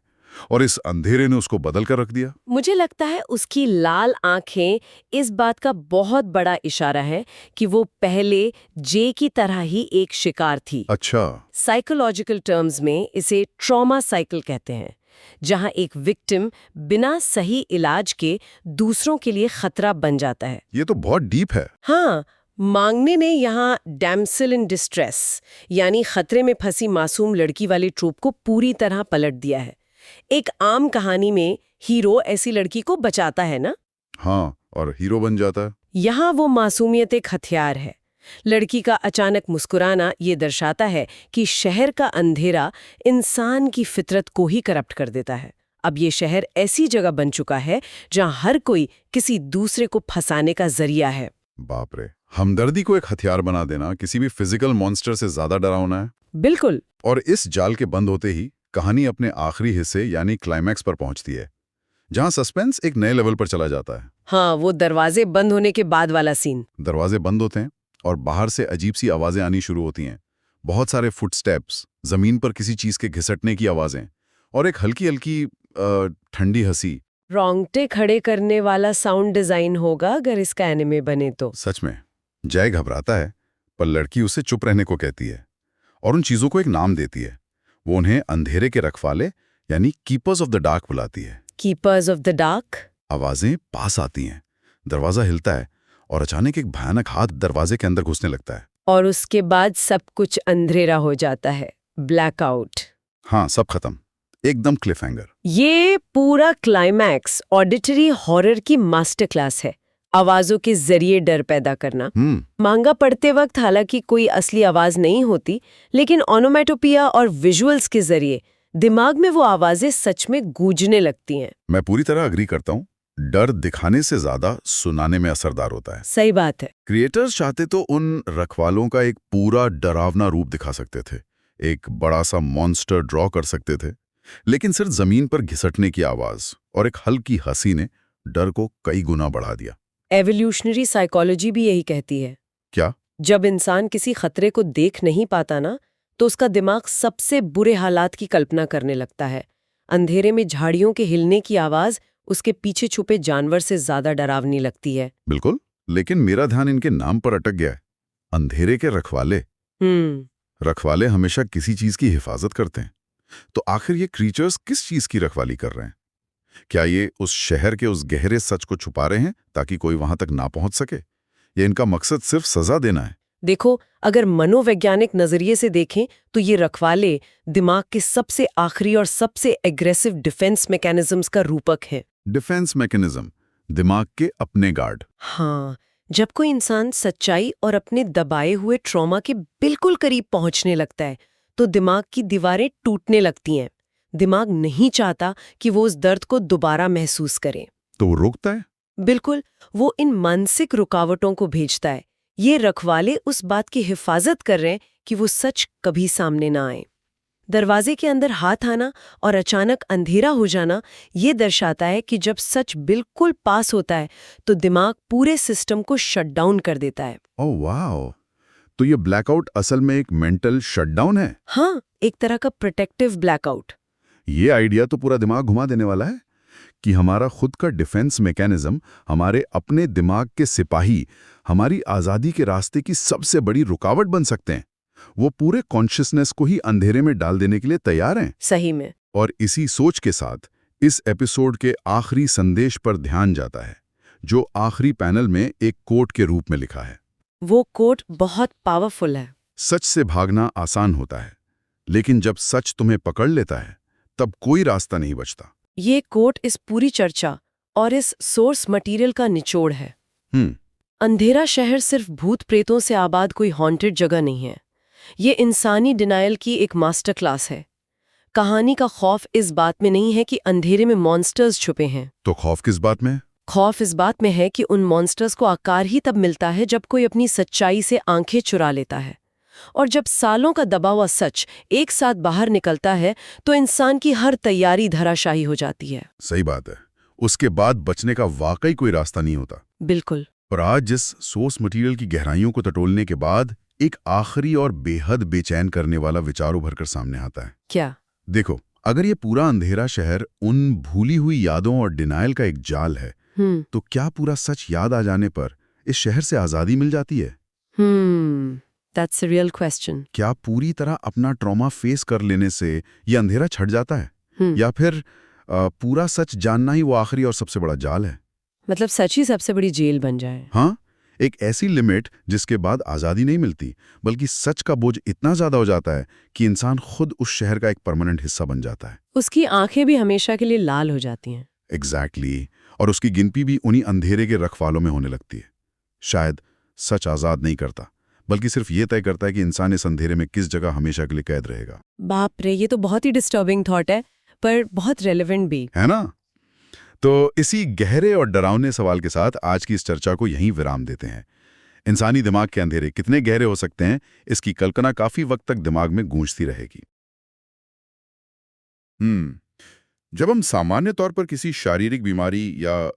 और इस अंधेरे ने उसको बदल कर रख दिया? मुझे लगता है उसकी लाल आंखें इस बात का बहुत बड़ा इशारा है कि वो पहले जे की तरह ही एक शिकार थी। अच्छा। साइकोलॉजिकल टर्म्स में इसे ट्रॉमा साइकिल कहते हैं, जहां एक विक्टिम बिना सही इलाज के दूसरों के लिए खतरा बन जाता है। ये तो बहुत डीप है। हाँ, मांगने ने यहाँ डैम्सेल इन डिस्ट्रेस यानी खतरे में फंसी मासूम लड़की वाले ट्रोप को पूरी तरह पलट दिया है। एक आम कहानी में हीरो ऐसी लड़की को बचाता है ना? हाँ, और हीरो बन जाता है। यहाँ वो मासूमियत एक हथियार है। लड़की का अचानक मुस्कुराना ये दर्शाता है कि शहर का अंधेरा इंसान की फितरत को ही करप्ट कर देता है। अब ये शहर ऐसी जगह बन चुका है जहाँ हर कोई किसी दूसरे को फंसाने का जरिया है। बाप रे, हमदर्दी को एक हथियार बना देना किसी भी फिजिकल मॉन्स्टर से ज्यादा डरावना है। बिल्कुल। और इस जाल के बंद होते ही कहानी अपने आखिरी हिस्से यानी क्लाइमैक्स पर पहुंचती है, जहां सस्पेंस एक नए लेवल पर चला जाता है। हाँ, वो दरवाजे बंद होने के बाद वाला सीन। दरवाजे बंद होते हैं और बाहर से अजीब सी आवाजें आनी शुरू होती हैं। बहुत सारे फुटस्टेप्स, जमीन पर किसी चीज के घिसटने की आवाजें, और एक हल्की हल्की ठंडी हंसी। रोंगटे खड़े करने वाला साउंड डिजाइन होगा अगर इसका एनिमे बने तो। सच में। जय घबराता है, पर लड़की उसे चुप रहने को कहती है और उन चीजों को एक नाम देती है। वो उन्हें अंधेरे के रखवाले यानी कीपर्स ऑफ द डार्क बुलाती है। Keepers of the dark. आवाजें पास आती हैं, दरवाजा हिलता है और अचानक एक भयानक हाथ दरवाजे के अंदर घुसने लगता है। और उसके बाद सब कुछ अंधेरा हो जाता है, ब्लैकआउट। हाँ, सब खत्म, एकदम क्लिफ हैंगर। ये पूरा क्लाइमैक्स ऑडिटरी हॉरर की मास्टर क्लास है। आवाजों के जरिए डर पैदा करना। मांगा पढ़ते वक्त हालांकि कोई असली आवाज नहीं होती, लेकिन ओनोमेटोपिया और विजुअल्स के जरिए दिमाग में वो आवाजें सच में गूंजने लगती हैं। मैं पूरी तरह अग्री करता हूँ। डर दिखाने से ज्यादा सुनाने में असरदार होता है। सही बात है। क्रिएटर्स चाहते तो उन रखवालों का एक पूरा डरावना रूप दिखा सकते थे, एक बड़ा सा मॉन्स्टर ड्रॉ कर सकते थे, लेकिन सिर्फ जमीन पर घिसटने की आवाज और एक हल्की हंसी ने डर को कई गुना बढ़ा दिया। एवोल्यूशनरी साइकोलॉजी भी यही कहती है। क्या? जब इंसान किसी खतरे को देख नहीं पाता ना, तो उसका दिमाग सबसे बुरे हालात की कल्पना करने लगता है। अंधेरे में झाड़ियों के हिलने की आवाज उसके पीछे छुपे जानवर से ज्यादा डरावनी लगती है। बिल्कुल, लेकिन मेरा ध्यान इनके नाम पर अटक गया है, अंधेरे के रखवाले। रखवाले हमेशा किसी चीज की हिफाजत करते हैं, तो आखिर ये क्रीचर्स किस चीज की रखवाली कर रहे हैं? क्या ये उस शहर के उस गहरे सच को छुपा रहे हैं ताकि कोई वहां तक ना पहुंच सके, या इनका मकसद सिर्फ सजा देना है? देखो, अगर मनोवैज्ञानिक नजरिए से देखें तो ये रखवाले दिमाग के सबसे आखिरी और सबसे एग्रेसिव डिफेंस मैकेनिज्म्स का रूपक है। डिफेंस मैकेनिज्म, दिमाग के अपने गार्ड। हाँ, जब कोई इंसान सच्चाई और अपने दबाए हुए ट्रॉमा के बिल्कुल करीब पहुंचने लगता है, तो दिमाग की दीवारें टूटने लगती हैं। दिमाग नहीं चाहता कि वो उस दर्द को दोबारा महसूस करे, तो वो रोकता है। बिल्कुल, वो इन मानसिक रुकावटों को भेजता है। ये रखवाले उस बात की हिफाजत कर रहे हैं कि वो सच कभी सामने ना आए। दरवाजे के अंदर हाथ आना और अचानक अंधेरा हो जाना ये दर्शाता है कि जब सच बिल्कुल पास होता है तो दिमाग पूरे सिस्टम को शट डाउन कर देता है। ओह वाओ, तो ये ब्लैकआउट असल में एक मेंटल शटडाउन है। हाँ, एक तरह का प्रोटेक्टिव ब्लैकआउट। ये आइडिया तो पूरा दिमाग घुमा देने वाला है। कि हमारा खुद का डिफेंस मैकेनिज्म, हमारे अपने दिमाग के सिपाही, हमारी आज़ादी के रास्ते की सबसे बड़ी रुकावट बन सकते हैं। वो पूरे कॉन्शियसनेस को ही अंधेरे में डाल देने के लिए तैयार हैं। सही में। और इसी सोच के साथ इस एपिसोड के आखिरी संदेश पर ध्यान जाता है, जो आखिरी पैनल में एक कोट के रूप में लिखा है। वो कोट बहुत पावरफुल है। सच से भागना आसान होता है, लेकिन जब सच तुम्हें पकड़ लेता है तब कोई रास्ता नहीं बचता। ये कोट इस पूरी चर्चा और इस सोर्स मटेरियल का निचोड़ है। अंधेरा शहर सिर्फ भूत प्रेतों से आबाद कोई हॉन्टेड जगह नहीं है। ये इंसानी डिनायल की एक मास्टर क्लास है। कहानी का खौफ इस बात में नहीं है कि अंधेरे में मॉन्स्टर्स छुपे हैं। तो खौफ किस बात में? खौफ इस बात में है कि उन मॉन्स्टर्स को आकार ही तब मिलता है जब कोई अपनी सच्चाई से आंखें चुरा लेता है। और जब सालों का दबा हुआ सच एक साथ बाहर निकलता है तो इंसान की हर तैयारी धराशायी हो जाती है। सही बात है। उसके बाद बचने का वाकई कोई रास्ता नहीं होता। बिल्कुल। और आज जिस सोर्स मटेरियल की गहराइयों को टटोलने के बाद एक आखिरी और बेहद बेचैन करने वाला विचार उभर कर सामने आता है। क्या? देखो, अगर ये पूरा अंधेरा शहर उन भूली हुई यादों और डिनायल का एक जाल है, तो क्या पूरा सच याद आ जाने पर इस शहर से आजादी मिल जाती है? That's a real question. क्या पूरी तरह अपना ट्रॉमा फेस कर लेने से ये अंधेरा छट जाता है? या फिर पूरा सच जानना ही वो आखिरी और सबसे बड़ा जाल है? मतलब सच ही सबसे बड़ी जेल बन जाए। हाँ, एक ऐसी लिमिट जिसके बाद आज़ादी नहीं मिलती, बल्कि सच का बोझ इतना ज़्यादा हो जाता है कि इंसान खुद उस शहर का एक परमानेंट हिस्सा बन जाता है। उसकी आंखें भी हमेशा के लिए लाल हो जाती हैं। एग्जैक्टली। और उसकी गिनती भी उन्हीं अंधेरे के रखवालों में होने लगती है। शायद सच आज़ाद नहीं करता, बल्कि सिर्फ ये तय करता है कि इंसान इस अंधेरे में किस जगह हमेशा के लिए कैद रहेगा। बाप रे, ये तो बहुत ही डिस्टर्बिंग थॉट है, पर बहुत रेलेवेंट भी है ना? तो इसी गहरे और डरावने सवाल के साथ आज की इस चर्चा को यहीं विराम देते हैं। इंसानी दिमाग के अंधेरे कितने गहरे हो सकते हैं, इसकी कल्पना काफी वक्त तक दिमाग में गूंजती रहेगी। जब हम सामान्य तौर पर किसी शारीरिक बीमारी या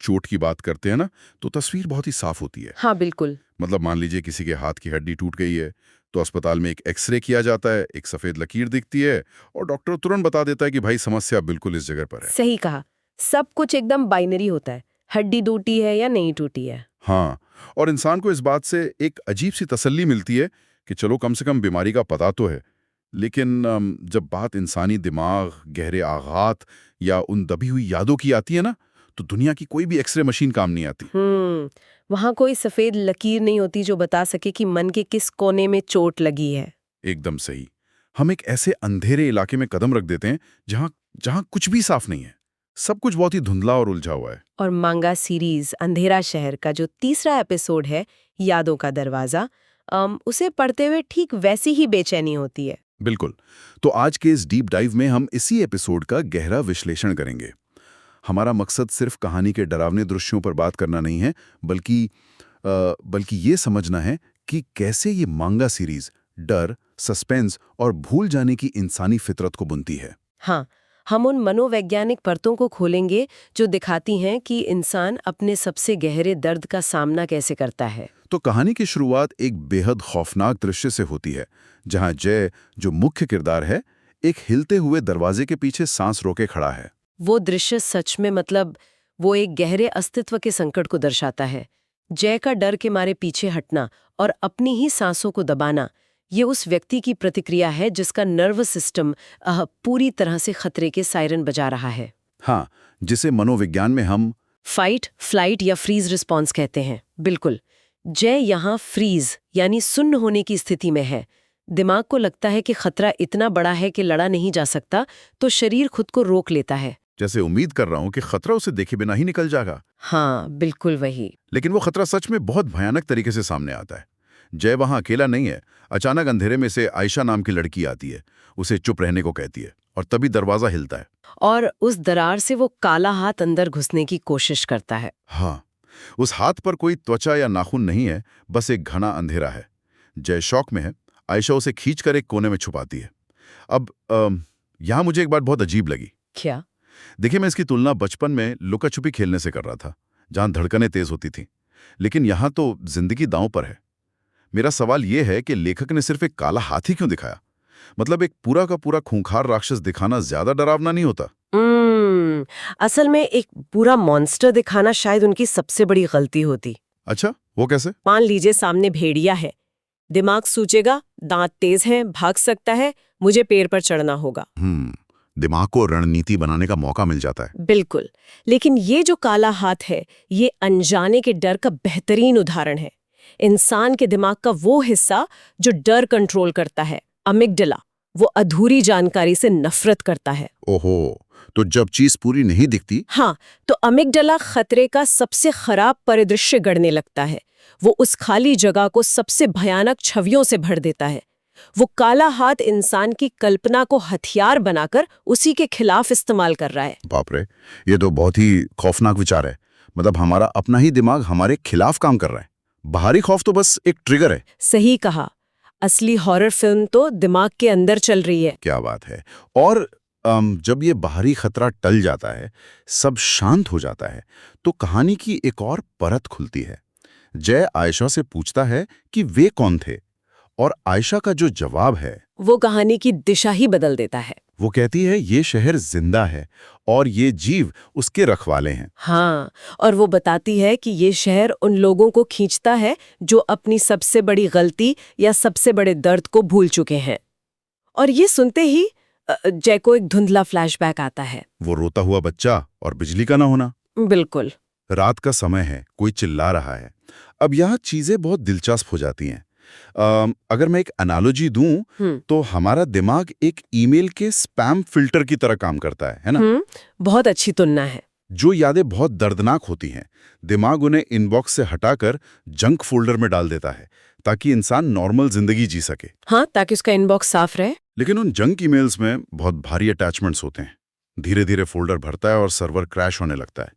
चोट की बात करते हैं ना, तो तस्वीर बहुत ही साफ होती है। हाँ बिल्कुल। मतलब मान लीजिए किसी के हाथ की हड्डी टूट गई है, तो अस्पताल में एक एक्सरे किया जाता है, एक सफेद लकीर दिखती है और डॉक्टर तुरंत बता देता है कि भाई समस्या बिल्कुल इस जगह पर है। सही कहा। सब कुछ एकदम बाइनरी होता है, हड्डी टूटी है या नहीं टूटी है। हाँ, और इंसान को इस बात से एक अजीब सी तसल्ली मिलती है कि चलो कम से कम बीमारी का पता तो है। लेकिन जब बात इंसानी दिमाग, गहरे आघात या उन दबी हुई यादों की आती है ना, तो दुनिया की कोई भी एक्सरे मशीन काम नहीं आती। वहाँ कोई सफेद लकीर नहीं होती जो बता सके कि मन के किस कोने में चोट लगी है। एकदम सही। हम एक ऐसे अंधेरे इलाके में कदम रख देते हैं जहाँ कुछ भी साफ नहीं है, सब कुछ बहुत ही धुंधला और उलझा हुआ है। और मांगा सीरीज अंधेरा शहर का जो तीसरा एपिसोड है, यादों का दरवाजा, उसे पढ़ते हुए ठीक वैसी ही बेचैनी होती है। बिल्कुल। तो आज के इस डीप डाइव में हम इसी एपिसोड का गहरा विश्लेषण करेंगे। हमारा मकसद सिर्फ कहानी के डरावने दृश्यों पर बात करना नहीं है, बल्कि ये समझना है कि कैसे ये मांगा सीरीज डर, सस्पेंस और भूल जाने की इंसानी फितरत को बुनती है। हाँ, हम उन मनोवैज्ञानिक परतों को खोलेंगे जो दिखाती हैं कि इंसान अपने सबसे गहरे दर्द का सामना कैसे करता है। तो कहानी की शुरुआत एक बेहद खौफनाक दृश्य से होती है, जहां जय, जो मुख्य किरदार है, एक हिलते हुए दरवाजे के पीछे सांस रोके खड़ा है। वो दृश्य सच में वो एक गहरे अस्तित्व के संकट को दर्शाता है। जय का डर के मारे पीछे हटना और अपनी ही सांसों को दबाना, ये उस व्यक्ति की प्रतिक्रिया है जिसका नर्वस सिस्टम पूरी तरह से खतरे के सायरन बजा रहा है। हाँ, जिसे मनोविज्ञान में हम फाइट, फ्लाइट या फ्रीज रिस्पॉन्स कहते हैं। बिल्कुल, जय यहाँ फ्रीज यानी सुन्न होने की स्थिति में है। दिमाग को लगता है कि खतरा इतना बड़ा है कि लड़ा नहीं जा सकता, तो शरीर खुद को रोक लेता है। जैसे उम्मीद कर रहा हूं कि खतरा उसे देखे बिना ही निकल जाएगा। हाँ, बिल्कुल वही। लेकिन वो खतरा सच में बहुत भयानक तरीके से सामने आता है। जय वहां अकेला नहीं है। अचानक अंधेरे में से आयशा नाम की लड़की आती है, उसे चुप रहने को कहती है और तभी दरवाजा हिलता है और उस दरार से वो काला हाथ अंदर घुसने की कोशिश करता है। हाँ, उस हाथ पर कोई त्वचा या नाखून नहीं है, बस एक घना अंधेरा है। जय शौक में है। आयशा उसे खींचकर एक कोने में छुपाती है। अब यहां मुझे एक बात बहुत अजीब लगी। क्या? देखिए, मैं इसकी तुलना बचपन में लुका छुपी खेलने से कर रहा था, जहां धड़कनें तेज होती थीं। लेकिन यहां तो जिंदगी दांव पर है। मेरा सवाल यह है कि लेखक ने सिर्फ एक काला हाथी क्यों दिखाया? मतलब एक पूरा का पूरा खूंखार राक्षस दिखाना ज्यादा डरावना नहीं होता? असल में एक पूरा मॉन्स्टर दिखाना शायद उनकी सबसे बड़ी गलती होती। अच्छा, वो कैसे? मान लीजिए सामने भेड़िया है, दिमाग सोचेगा दांत तेज हैं, भाग सकता है, मुझे पेड़ पर चढ़ना होगा। दिमाग को रणनीति बनाने का मौका मिल जाता है। बिल्कुल, लेकिन ये जो काला हाथ है, ये अनजाने के डर का बेहतरीन उदाहरण है। इंसान के दिमाग का वो हिस्सा जो डर कंट्रोल करता है, अमिगडला, वो अधूरी जानकारी से नफरत करता है। ओहो, तो जब चीज पूरी नहीं दिखती। हाँ, तो अमिगडला खतरे का सबसे खराब परिदृश्य गढ़ने लगता है। वो उस खाली जगह को सबसे भयानक छवियों से भर देता है। वो काला हाथ इंसान की कल्पना को हथियार बनाकर उसी के खिलाफ इस्तेमाल कर रहा है। बाप रे, ये तो बहुत ही खौफनाक विचार है। मतलब हमारा अपना ही दिमाग हमारे खिलाफ काम कर रहा है। बाहरी खौफ तो बस एक ट्रिगर है। सही कहा, असली हॉरर फिल्म तो दिमाग के अंदर चल रही है। क्या बात है। और जब ये बाहरी खतरा टल जाता है, सब शांत हो जाता है, तो कहानी की एक और परत खुलती है। जय आयशा से पूछता है कि वे कौन थे, और आयशा का जो जवाब है वो कहानी की दिशा ही बदल देता है। वो कहती है ये शहर जिंदा है और ये जीव उसके रखवाले हैं। हाँ, और वो बताती है कि ये शहर उन लोगों को खींचता है जो अपनी सबसे बड़ी गलती या सबसे बड़े दर्द को भूल चुके हैं। और ये सुनते ही जय को एक धुंधला फ्लैशबैक आता है। वो रोता हुआ बच्चा और बिजली का ना होना। बिल्कुल। रात का समय है, कोई चिल्ला रहा है। अब यहाँ चीजें बहुत दिलचस्प हो जाती हैं। अगर मैं एक एनालॉजी दूं तो हमारा दिमाग एक ईमेल के स्पैम फिल्टर की तरह काम करता है ना? बहुत अच्छी तुलना है। जो यादें बहुत दर्दनाक होती हैं, दिमाग उन्हें इनबॉक्स से हटाकर जंक फोल्डर में डाल देता है ताकि इंसान नॉर्मल जिंदगी जी सके। हाँ, ताकि उसका इनबॉक्स साफ रहे। लेकिन उन जंक ईमेल्स में बहुत भारी अटैचमेंट्स होते हैं। धीरे धीरे फोल्डर भरता है और सर्वर क्रैश होने लगता है।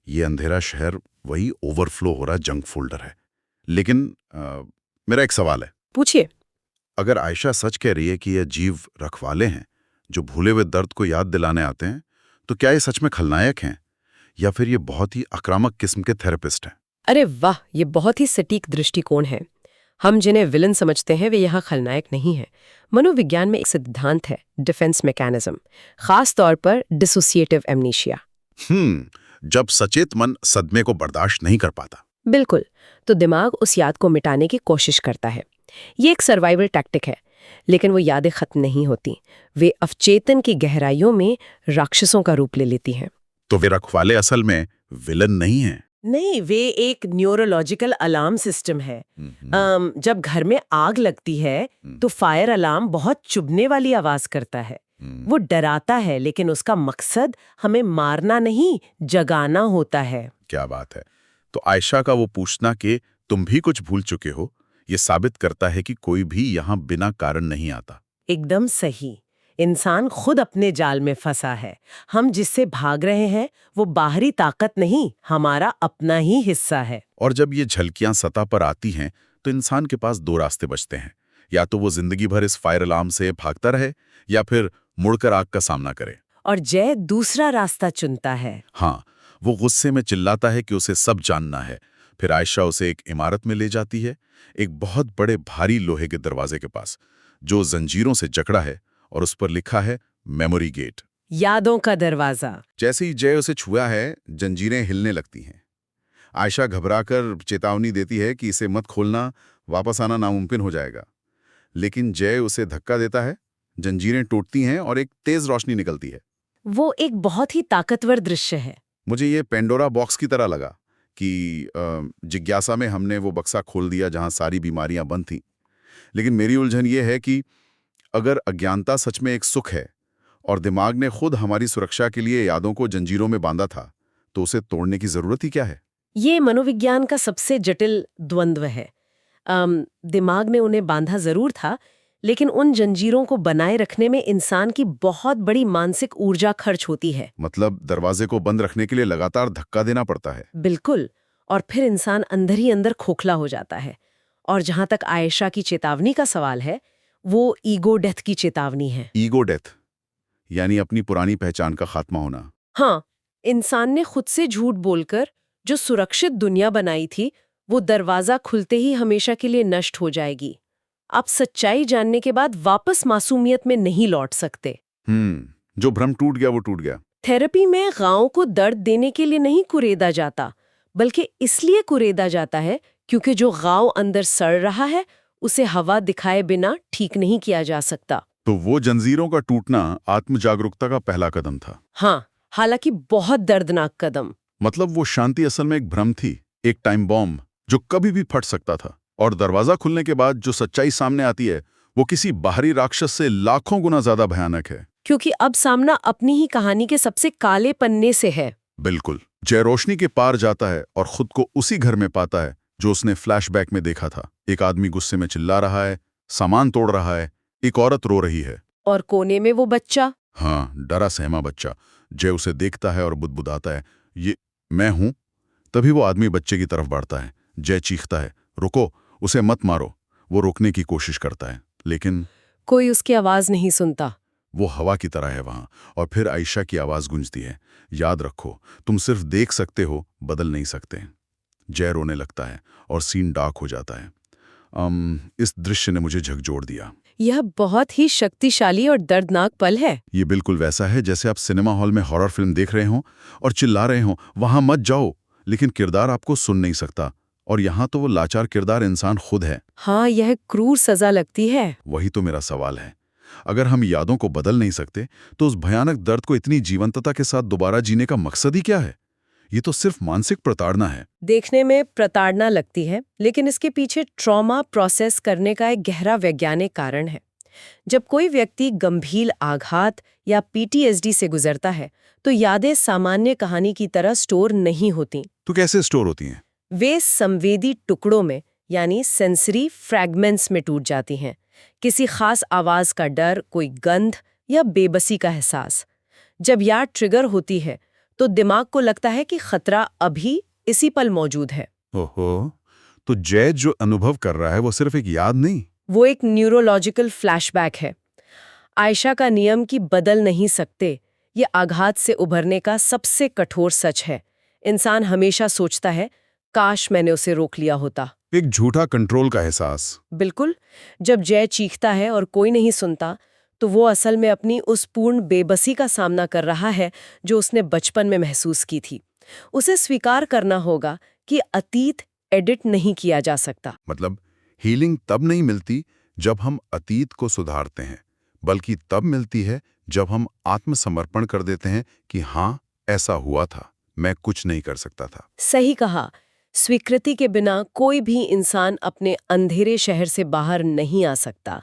ये अंधेरा शहर वही ओवरफ्लो हो रहा जंक फोल्डर है। लेकिन मेरा एक सवाल है। पूछिए। अगर आयशा सच कह रही है कि ये जीव रखवाले हैं जो भूले हुए दर्द को याद दिलाने आते हैं, तो क्या ये सच में खलनायक हैं या फिर ये बहुत ही आक्रामक किस्म के थेरेपिस्ट हैं? अरे वाह, ये बहुत ही सटीक दृष्टिकोण है। हम जिन्हें विलन समझते हैं वे यहाँ खलनायक नहीं हैं। मनोविज्ञान में एक सिद्धांत है, डिफेंस मैकेनिज्म, खास तौर पर डिसोसिएटिव एमनीशिया। जब सचेत मन सदमे को बर्दाश्त नहीं कर पाता। बिल्कुल, तो दिमाग उस याद को मिटाने की कोशिश करता है। ये एक सर्वाइवल टैक्टिक है, लेकिन वो यादें खत्म नहीं होती। वे अवचेतन की गहराइयों में राक्षसों का रूप ले लेती हैं। तो वे रखवाले असल में विलन नहीं हैं? नहीं, वे एक न्यूरोलॉजिकल अलार्म सिस्टम है। जब घर में आग लगती है तो फायर अलार्म बहुत चुभने वाली आवाज करता है। वो डराता है, लेकिन उसका मकसद हमें मारना नहीं, जगाना होता है। क्या बात है। तो आयशा का वो पूछना कि तुम भी कुछ भूल चुके हो, ये साबित करता है कि कोई भी यहाँ बिना कारण नहीं आता। एकदम सही। इंसान खुद अपने जाल में फंसा है। हम जिससे भाग रहे हैं वो बाहरी ताकत नहीं, हमारा अपना ही हिस्सा है। और जब ये झलकियां सतह पर आती हैं तो इंसान के पास दो रास्ते बचते हैं। या तो वो जिंदगी भर इस फायर अलार्म से भागता रहे या फिर मुड़कर आग का सामना करे। और जय दूसरा रास्ता चुनता है। हाँ, वो गुस्से में चिल्लाता है कि उसे सब जानना है। फिर आयशा उसे एक इमारत में ले जाती है, एक बहुत बड़े भारी लोहे के दरवाजे के पास जो जंजीरों से जकड़ा है और उस पर लिखा है मेमोरी गेट, यादों का दरवाजा। जैसे ही जय उसे छुआ है, जंजीरें हिलने लगती हैं। आयशा घबराकर चेतावनी देती है कि इसे मत खोलना, वापस आना नामुमकिन हो जाएगा। लेकिन जय उसे धक्का देता है, जंजीरें टूटती हैं और एक तेज रोशनी निकलती है। वो एक बहुत ही ताकतवर दृश्य है। मुझे ये पेंडोरा बॉक्स की तरह लगा कि जिज्ञासा में हमने वो बक्सा खोल दिया जहां सारी बीमारियां बंद थीं। लेकिन मेरी उलझन ये है कि अगर अज्ञानता सच में एक सुख है और दिमाग ने खुद हमारी सुरक्षा के लिए यादों को जंजीरों में बांधा था, तो उसे तोड़ने की जरूरत ही क्या है? ये मनोविज्ञान का सबसे जटिल द्वंद्व है। दिमाग ने उन्हें बांधा जरूर था, लेकिन उन जंजीरों को बनाए रखने में इंसान की बहुत बड़ी मानसिक ऊर्जा खर्च होती है। मतलब दरवाजे को बंद रखने के लिए लगातार धक्का देना पड़ता है। बिल्कुल, और फिर इंसान अंदर ही अंदर खोखला हो जाता है। और जहां तक आयशा की चेतावनी का सवाल है, वो ईगो डेथ की चेतावनी है। ईगो डेथ यानी अपनी पुरानी पहचान का खात्मा होना। हाँ, इंसान ने खुद से झूठ बोलकर जो सुरक्षित दुनिया बनाई थी, वो दरवाजा खुलते ही हमेशा के लिए नष्ट हो जाएगी। आप सच्चाई जानने के बाद वापस मासूमियत में नहीं लौट सकते। जो भ्रम टूट गया वो टूट गया। थेरेपी में घावों को दर्द देने के लिए नहीं कुरेदा जाता, बल्कि इसलिए कुरेदा जाता है क्योंकि जो घाव अंदर सड़ रहा है उसे हवा दिखाए बिना ठीक नहीं किया जा सकता। तो वो जंजीरों का टूटना आत्म जागरूकता का पहला कदम था। हाँ, हालांकि बहुत दर्दनाक कदम। मतलब वो शांति असल में एक भ्रम थी, एक टाइम बॉम्ब जो कभी भी फट सकता था। और दरवाजा खुलने के बाद जो सच्चाई सामने आती है वो किसी बाहरी राक्षस से लाखों गुना ज्यादा भयानक है। क्योंकि अब सामना अपनी ही कहानी के सबसे काले पन्ने से है। बिल्कुल। जय रोशनी के पार जाता है और खुद को उसी घर में पाता है जो उसने फ्लैशबैक में देखा था। एक आदमी गुस्से में चिल्ला रहा है, सामान तोड़ रहा है, एक औरत रो रही है। और कोने में वो बच्चा। हाँ, डरा सहमा बच्चा। जय उसे देखता है और बुदबुदाता है, ये मैं हूं। तभी वो आदमी बच्चे की तरफ बढ़ता है। जय चीखता है, रुको, उसे मत मारो। वो रोकने की कोशिश करता है, लेकिन कोई उसकी आवाज नहीं सुनता। वो हवा की तरह है वहां। और फिर आयशा की आवाज गूंजती है, याद रखो, तुम सिर्फ देख सकते हो, बदल नहीं सकते। जय रोने लगता है और सीन डार्क हो जाता है। इस दृश्य ने मुझे झकझोर दिया। यह बहुत ही शक्तिशाली और दर्दनाक पल है। ये बिल्कुल वैसा है जैसे आप सिनेमा हॉल में हॉरर फिल्म देख रहे हो और चिल्ला रहे हो, वहां मत जाओ, लेकिन किरदार आपको सुन नहीं सकता। और यहाँ तो वो लाचार किरदार इंसान खुद है। हाँ, यह क्रूर सजा लगती है। वही तो मेरा सवाल है। अगर हम यादों को बदल नहीं सकते तो उस भयानक दर्द को इतनी जीवंतता के साथ दोबारा जीने का मकसद ही क्या है? ये तो सिर्फ मानसिक प्रताड़ना है। देखने में प्रताड़ना लगती है, लेकिन इसके पीछे ट्रॉमा प्रोसेस करने का एक गहरा वैज्ञानिक कारण है। जब कोई व्यक्ति गंभीर आघात या पीटीएसडी से गुजरता है तो यादें सामान्य कहानी की तरह स्टोर नहीं होती। तो कैसे स्टोर होती हैं? वे संवेदी टुकड़ों में यानी सेंसरी फ्रैगमेंट्स में टूट जाती हैं। किसी खास आवाज का डर, कोई गंध या बेबसी का एहसास। जब याद ट्रिगर होती है तो दिमाग को लगता है कि खतरा अभी इसी पल मौजूद है। ओहो, तो जय जो अनुभव कर रहा है वो सिर्फ एक याद नहीं, वो एक न्यूरोलॉजिकल फ्लैशबैक है। आयशा का नियम कि बदल नहीं सकते, ये आघात से उभरने का सबसे कठोर सच है। इंसान हमेशा सोचता है, काश मैंने उसे रोक लिया होता। एक झूठा कंट्रोल का एहसास। बिल्कुल। जब जय चीखता है और कोई नहीं सुनता, तो वो असल में अपनी उस पूर्ण बेबसी का सामना कर रहा है जो उसने बचपन में महसूस की थी। उसे स्वीकार करना होगा कि अतीत एडिट नहीं किया जा सकता। मतलब हीलिंग तब नहीं मिलती जब हम अतीत को सुधारते हैं, बल्कि तब मिलती है जब हम आत्मसमर्पण कर देते हैं कि हाँ, ऐसा हुआ था, मैं कुछ नहीं कर सकता था। सही कहा। स्वीकृति के बिना कोई भी इंसान अपने अंधेरे शहर से बाहर नहीं आ सकता।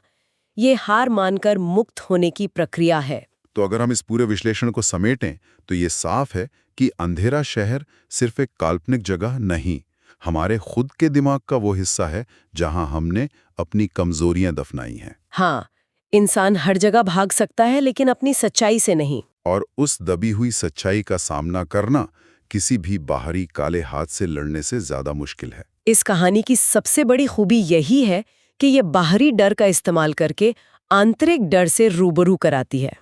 ये हार मानकर मुक्त होने की प्रक्रिया है। तो अगर हम इस पूरे विश्लेषण को समेटें तो ये साफ है कि अंधेरा शहर सिर्फ एक काल्पनिक जगह नहीं, हमारे खुद के दिमाग का वो हिस्सा है जहां हमने अपनी कमजोरियां दफनाई हैं। हाँ, इंसान हर जगह भाग सकता है, लेकिन अपनी सच्चाई से नहीं। और उस दबी हुई सच्चाई का सामना करना किसी भी बाहरी काले हाथ से लड़ने से ज्यादा मुश्किल है। इस कहानी की सबसे बड़ी खूबी यही है कि ये बाहरी डर का इस्तेमाल करके आंतरिक डर से रूबरू कराती है।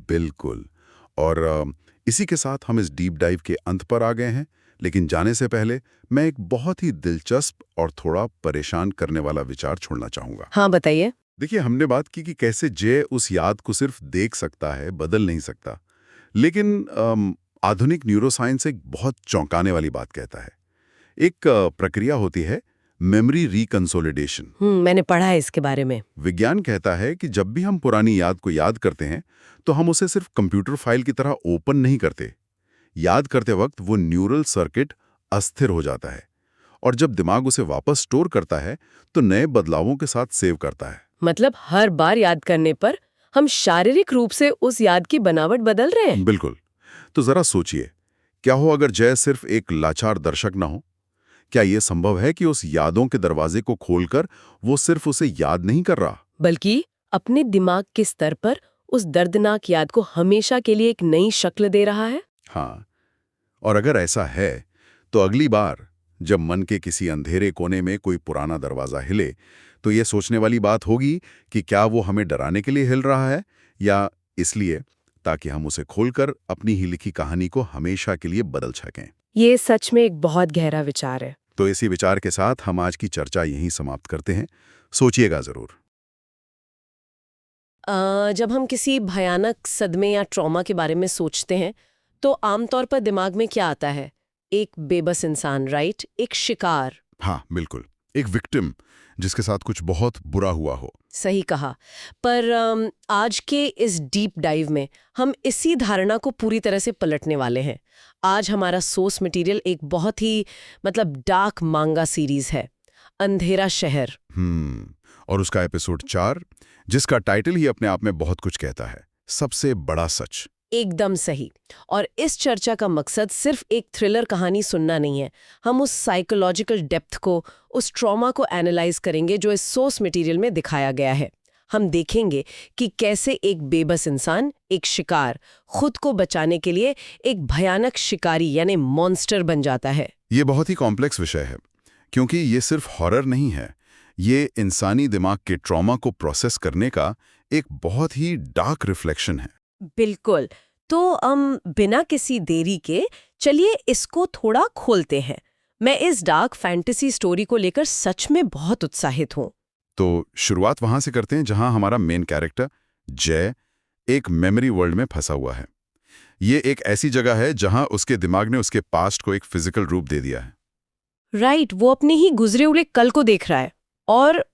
बिल्कुल। और इसी के साथ हम इस डीप डाइव के अंत पर आ गए हैं, लेकिन जाने से पहले मैं एक बहुत ही दिलचस्प और थोड़ा परेशान करने वाला विचार छोड़ना चाहूंगा। हाँ, बताइए। देखिए, हमने बात की कि कैसे जय उस याद को सिर्फ देख सकता है, बदल नहीं सकता। लेकिन आधुनिक न्यूरोसाइंस एक बहुत चौंकाने वाली बात कहता है। एक प्रक्रिया होती है मेमोरी रिकंसोलिडेशन। मैंने पढ़ा है इसके बारे में। विज्ञान कहता है कि जब भी हम पुरानी याद को याद करते हैं तो हम उसे सिर्फ कंप्यूटर फाइल की तरह ओपन नहीं करते। याद करते वक्त वो न्यूरल सर्किट अस्थिर हो जाता है, और जब दिमाग उसे वापस स्टोर करता है तो नए बदलावों के साथ सेव करता है। मतलब हर बार याद करने पर हम शारीरिक रूप से उस याद की बनावट बदल रहे हैं। बिल्कुल। तो जरा सोचिए, क्या हो अगर जय सिर्फ एक लाचार दर्शक ना हो? क्या यह संभव है कि उस यादों के दरवाजे को खोलकर वो सिर्फ उसे याद नहीं कर रहा, बल्कि अपने दिमाग के स्तर पर उस दर्दनाक याद को हमेशा के लिए एक नई शक्ल दे रहा है? हाँ, और अगर ऐसा है तो अगली बार जब मन के किसी अंधेरे कोने में कोई पुराना दरवाजा हिले तो ये सोचने वाली बात होगी कि क्या वो हमें डराने के लिए हिल रहा है या इसलिए ताकि हम उसे खोलकर अपनी ही लिखी कहानी को हमेशा के लिए बदल सकें। ये सच में एक बहुत गहरा विचार है। तो इसी विचार के साथ हम आज की चर्चा यहीं समाप्त करते हैं। सोचिएगा जरूर। जब हम किसी भयानक सदमे या ट्रॉमा के बारे में सोचते हैं तो आमतौर पर दिमाग में क्या आता है? एक बेबस इंसान, राइट? एक शिकार। हाँ, बिल्कुल। एक विक्टिम जिसके साथ कुछ बहुत बुरा हुआ हो। सही कहा। पर आज के इस डीप डाइव में हम इसी धारणा को पूरी तरह से पलटने वाले हैं। आज हमारा सोर्स मटेरियल एक बहुत ही डार्क मांगा सीरीज है, अंधेरा शहर। और उसका एपिसोड 4, जिसका टाइटल ही अपने आप में बहुत कुछ कहता है, सबसे बड़ा सच। एकदम सही। और इस चर्चा का मकसद सिर्फ एक थ्रिलर कहानी सुनना नहीं है। हम उस साइकोलॉजिकल डेप्थ को, उस ट्रॉमा को एनालाइज करेंगे जो इस सोर्स मटेरियल में दिखाया गया है। हम देखेंगे कि कैसे एक बेबस इंसान, एक शिकार, खुद को बचाने के लिए एक भयानक शिकारी यानी मॉन्स्टर बन जाता है। ये बहुत ही कॉम्प्लेक्स विषय है, क्योंकि ये सिर्फ हॉरर नहीं है। ये इंसानी दिमाग के ट्रॉमा को प्रोसेस करने का एक बहुत ही डार्क रिफ्लेक्शन है। बिल्कुल। तो बिना किसी देरी के चलिए इसको थोड़ा खोलते हैं। मैं इस डार्क फैंटेसी स्टोरी को लेकर सच में बहुत उत्साहित हूँ। तो शुरुआत वहां से करते हैं जहां हमारा मेन कैरेक्टर जय एक मेमोरी वर्ल्ड में फंसा हुआ है। ये एक ऐसी जगह है जहां उसके दिमाग ने उसके पास्ट को एक फिजिकल रूप दे दिया है। राइट, वो अपने ही गुजरे हुए कल को देख रहा है। और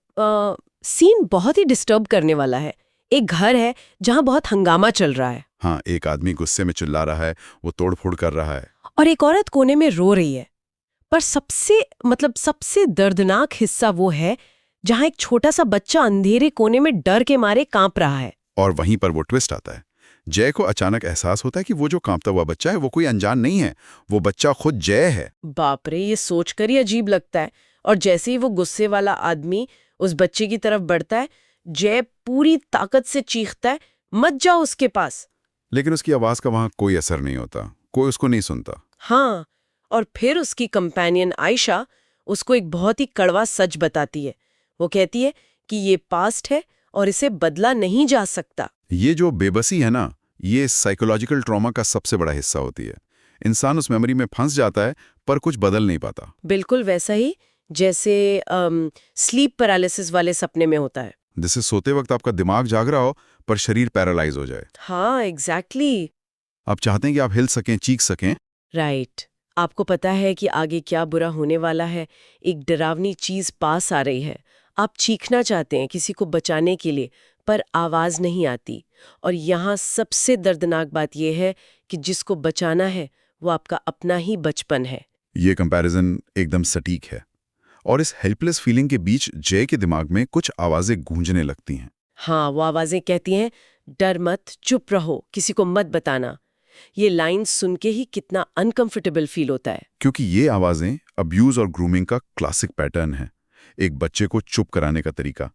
सीन बहुत ही डिस्टर्ब करने वाला है। एक घर है जहां बहुत हंगामा चल रहा है। हाँ, एक आदमी गुस्से में चिल्ला रहा है, वो तोड़फोड़ कर रहा है। और एक औरत कोने में रो रही है। पर सबसे दर्दनाक हिस्सा वो है जहां एक छोटा सा बच्चा अंधेरे कोने में डर के मारे कांप रहा है। और वहीं पर वो ट्विस्ट आता है। जय को अचानक एहसास होता है कि वो जो कांपता हुआ बच्चा है वो कोई अनजान नहीं है, वो बच्चा खुद जय है। बाप रे, ये सोचकर ही अजीब लगता है। और जैसे ही वो गुस्से वाला आदमी उस बच्चे की तरफ बढ़ता है, जय पूरी ताकत से चीखता है, मत जाओ उसके पास। लेकिन उसकी आवाज का वहां कोई असर नहीं होता, कोई उसको नहीं सुनता। हाँ, और फिर उसकी कंपेनियन आयशा उसको एक बहुत ही कड़वा सच बताती है। वो कहती है कि ये पास्ट है और इसे बदला नहीं जा सकता। ये जो बेबसी है ना, ये साइकोलॉजिकल ट्रॉमा का सबसे बड़ा हिस्सा होती है। इंसान उस मेमोरी में फंस जाता है पर कुछ बदल नहीं पाता। बिल्कुल वैसा ही जैसे स्लीप पैरालिसिस वाले सपने में होता है। जिससे सोते वक्त आपका दिमाग जाग रहा हो पर शरीर पैरालाइज हो जाए। हाँ, एग्जैक्टली। आप चाहते हैं कि आप हिल सकें, चीख सकें। राइट। आपको पता है कि आगे क्या बुरा होने वाला है। एक डरावनी चीज पास आ रही है। आप चीखना चाहते हैं किसी को बचाने के लिए, पर आवाज नहीं आती। और यहाँ सबसे दर्दनाक बात यह है कि जिसको बचाना है वो आपका अपना ही बचपन है। ये कंपैरिजन एकदम सटीक है। और इस हेल्पलेस फीलिंग के बीच जय के दिमाग में कुछ आवाजें गूंजने लगती हैं। हाँ, वो आवाजें कहती हैं, डर मत, चुप रहो, किसी को मत बताना। ये लाइन सुन के ही कितना अनकंफर्टेबल फील होता है। क्योंकि ये आवाजें अब्यूज और ग्रूमिंग का क्लासिक पैटर्न है। एक बच्चे को चुप कराने का तरीका।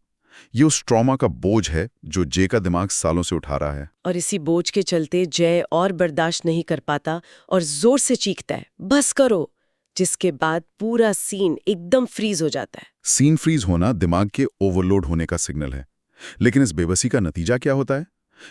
ये उस ट्रॉमा का बोझ है जो जय का दिमाग सालों से उठा रहा है। और इसी बोझ के चलते जय और बर्दाश्त नहीं कर पाता और जोर से चीखता है, बस करो। जिसके बाद पूरा सीन एकदम फ्रीज हो जाता है। सीन फ्रीज होना दिमाग के ओवरलोड होने का सिग्नल है। लेकिन इस बेबसी का नतीजा क्या होता है?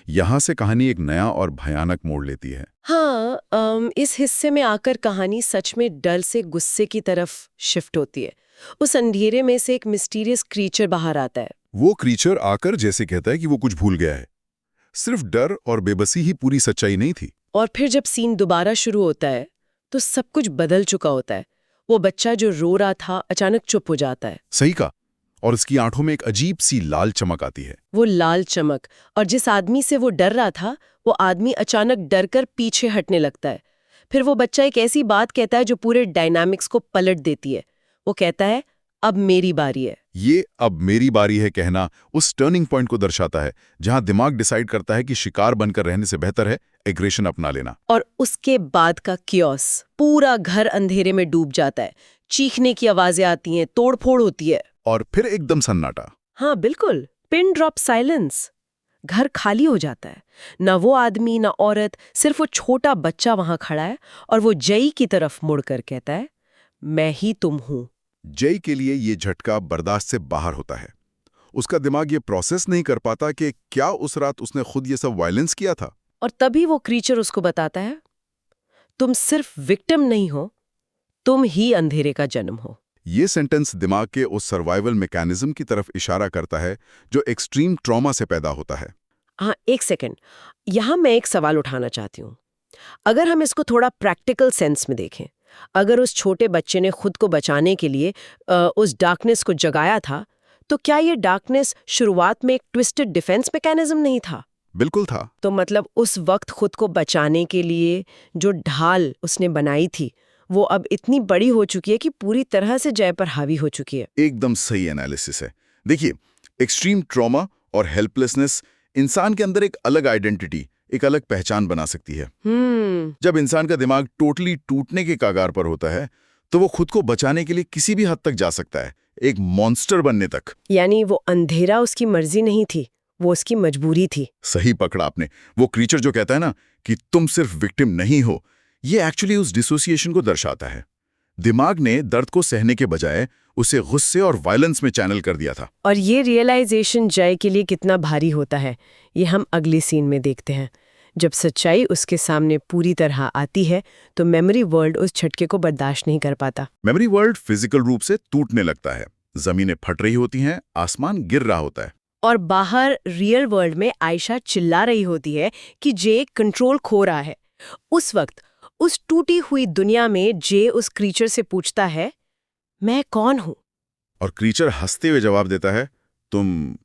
यहां से कहानी एक नया और भयानक मोड़ लेती है। हाँ, इस हिस्से में आकर कहानी सच में डर से गुस्से की तरफ शिफ्ट होती है। उस अंधेरे में से एक मिस्टीरियस क्रीचर बाहर आता है। वो क्रीचर आकर जैसे कहता है कि वो कुछ भूल गया है। सिर्फ डर और बेबसी ही पूरी सच्चाई नहीं थी। और फिर जब सीन दोबारा शुरू होता है तो सब कुछ बदल चुका होता है। वो बच्चा जो रो रहा था अचानक चुप हो जाता है। सही कहा। और उसकी आंखों में एक अजीब सी लाल चमक आती है। वो लाल चमक, और जिस आदमी से वो डर रहा था वो आदमी अचानक डरकर पीछे हटने लगता है। फिर वो बच्चा एक ऐसी बात कहता है जो पूरे डायनामिक्स को पलट देती है। वो कहता है, अब मेरी बारी है। ये अब मेरी बारी है कहना उस टर्निंग पॉइंट को दर्शाता है जहां दिमाग डिसाइड करता है कि शिकार बनकर रहने से बेहतर है एग्रेशन अपना लेना। और उसके बाद का कियोस, पूरा घर अंधेरे में डूब जाता है। चीखने की आवाजें आती हैं, तोड़फोड़ होती है। और फिर एकदम सन्नाटा। हाँ बिल्कुल, पिन ड्रॉप साइलेंस। घर खाली हो जाता है। ना वो आदमी, ना औरत, सिर्फ वो छोटा बच्चा वहां खड़ा है। और वो जय की तरफ मुड़कर कहता है, मैं ही तुम हूं। जय के लिए ये झटका बर्दाश्त से बाहर होता है। उसका दिमाग ये प्रोसेस नहीं कर पाता कि क्या उस रात उसने खुद ये सब वायलेंस किया था। और तभी वो क्रीचर उसको बताता है, तुम सिर्फ विक्टिम नहीं हो, तुम ही अंधेरे का जन्म हो। ये सेंटेंस दिमाग के उस सर्वाइवल मैकेनिज्म की तरफ इशारा करता है जो एक्सट्रीम ट्रॉमा से पैदा होता है। हाँ, एक सेकंड, यहां मैं एक सवाल उठाना चाहती हूँ। अगर हम इसको थोड़ा प्रैक्टिकल सेंस में देखें, अगर उस छोटे बच्चे ने खुद को बचाने के लिए उस डार्कनेस को जगाया था, तो क्या ये डार्कनेस शुरुआत में एक ट्विस्टेड डिफेंस मैकेनिज्म नहीं था? बिल्कुल था। तो मतलब उस वक्त खुद को बचाने के लिए जो ढाल उसने बनाई थी, वो अब इतनी बड़ी हो चुकी है कि पूरी तरह से जय पर हावी हो चुकी है। एकदम सही एनालिसिस है। देखिए, एक्सट्रीम ट्रॉमा और हेल्पलेसनेस इंसान के अंदर एक अलग आइडेंटिटी, एक अलग पहचान बना सकती है। जब इंसान का दिमाग टोटली टूटने के कगार पर होता है, तो वो खुद को बचाने के लिए किसी भी हद तक जा सकता है, एक मॉन्स्टर बनने तक। यानी वो अंधेरा उसकी मर्जी नहीं थी, वो उसकी मजबूरी थी। सही पकड़ा आपने। वो क्रीचर जो कहता है ना कि तुम सिर्फ विक्टिम नहीं हो, ये एक्चुअली उस डिसोसिएशन को दर्शाता है। दिमाग ने दर्द को सहने के बजाय उसे गुस्से और वायलेंस में चैनल कर दिया था। और ये रियलाइजेशन जय के लिए कितना भारी होता है, ये हम अगली सीन में देखते हैं। जब सच्चाई उसके सामने पूरी तरह आती है, तो मेमोरी वर्ल्ड उस झटके को बर्दाश्त नहीं कर पाता। मेमोरी वर्ल्ड फिजिकल रूप से टूटने लगता है, जमीनें फट रही होती हैं, आसमान गिर रहा होता है। और बाहर रियल वर्ल्ड में आयशा चिल्ला रही होती है कि जे कंट्रोल खो रहा है। उस वक्त उस टूटी हुई दुनिया में जे उस क्रीचर से पूछता है, मैं कौन हूं? और क्रीचर हंसते हुए जवाब देता है, तुम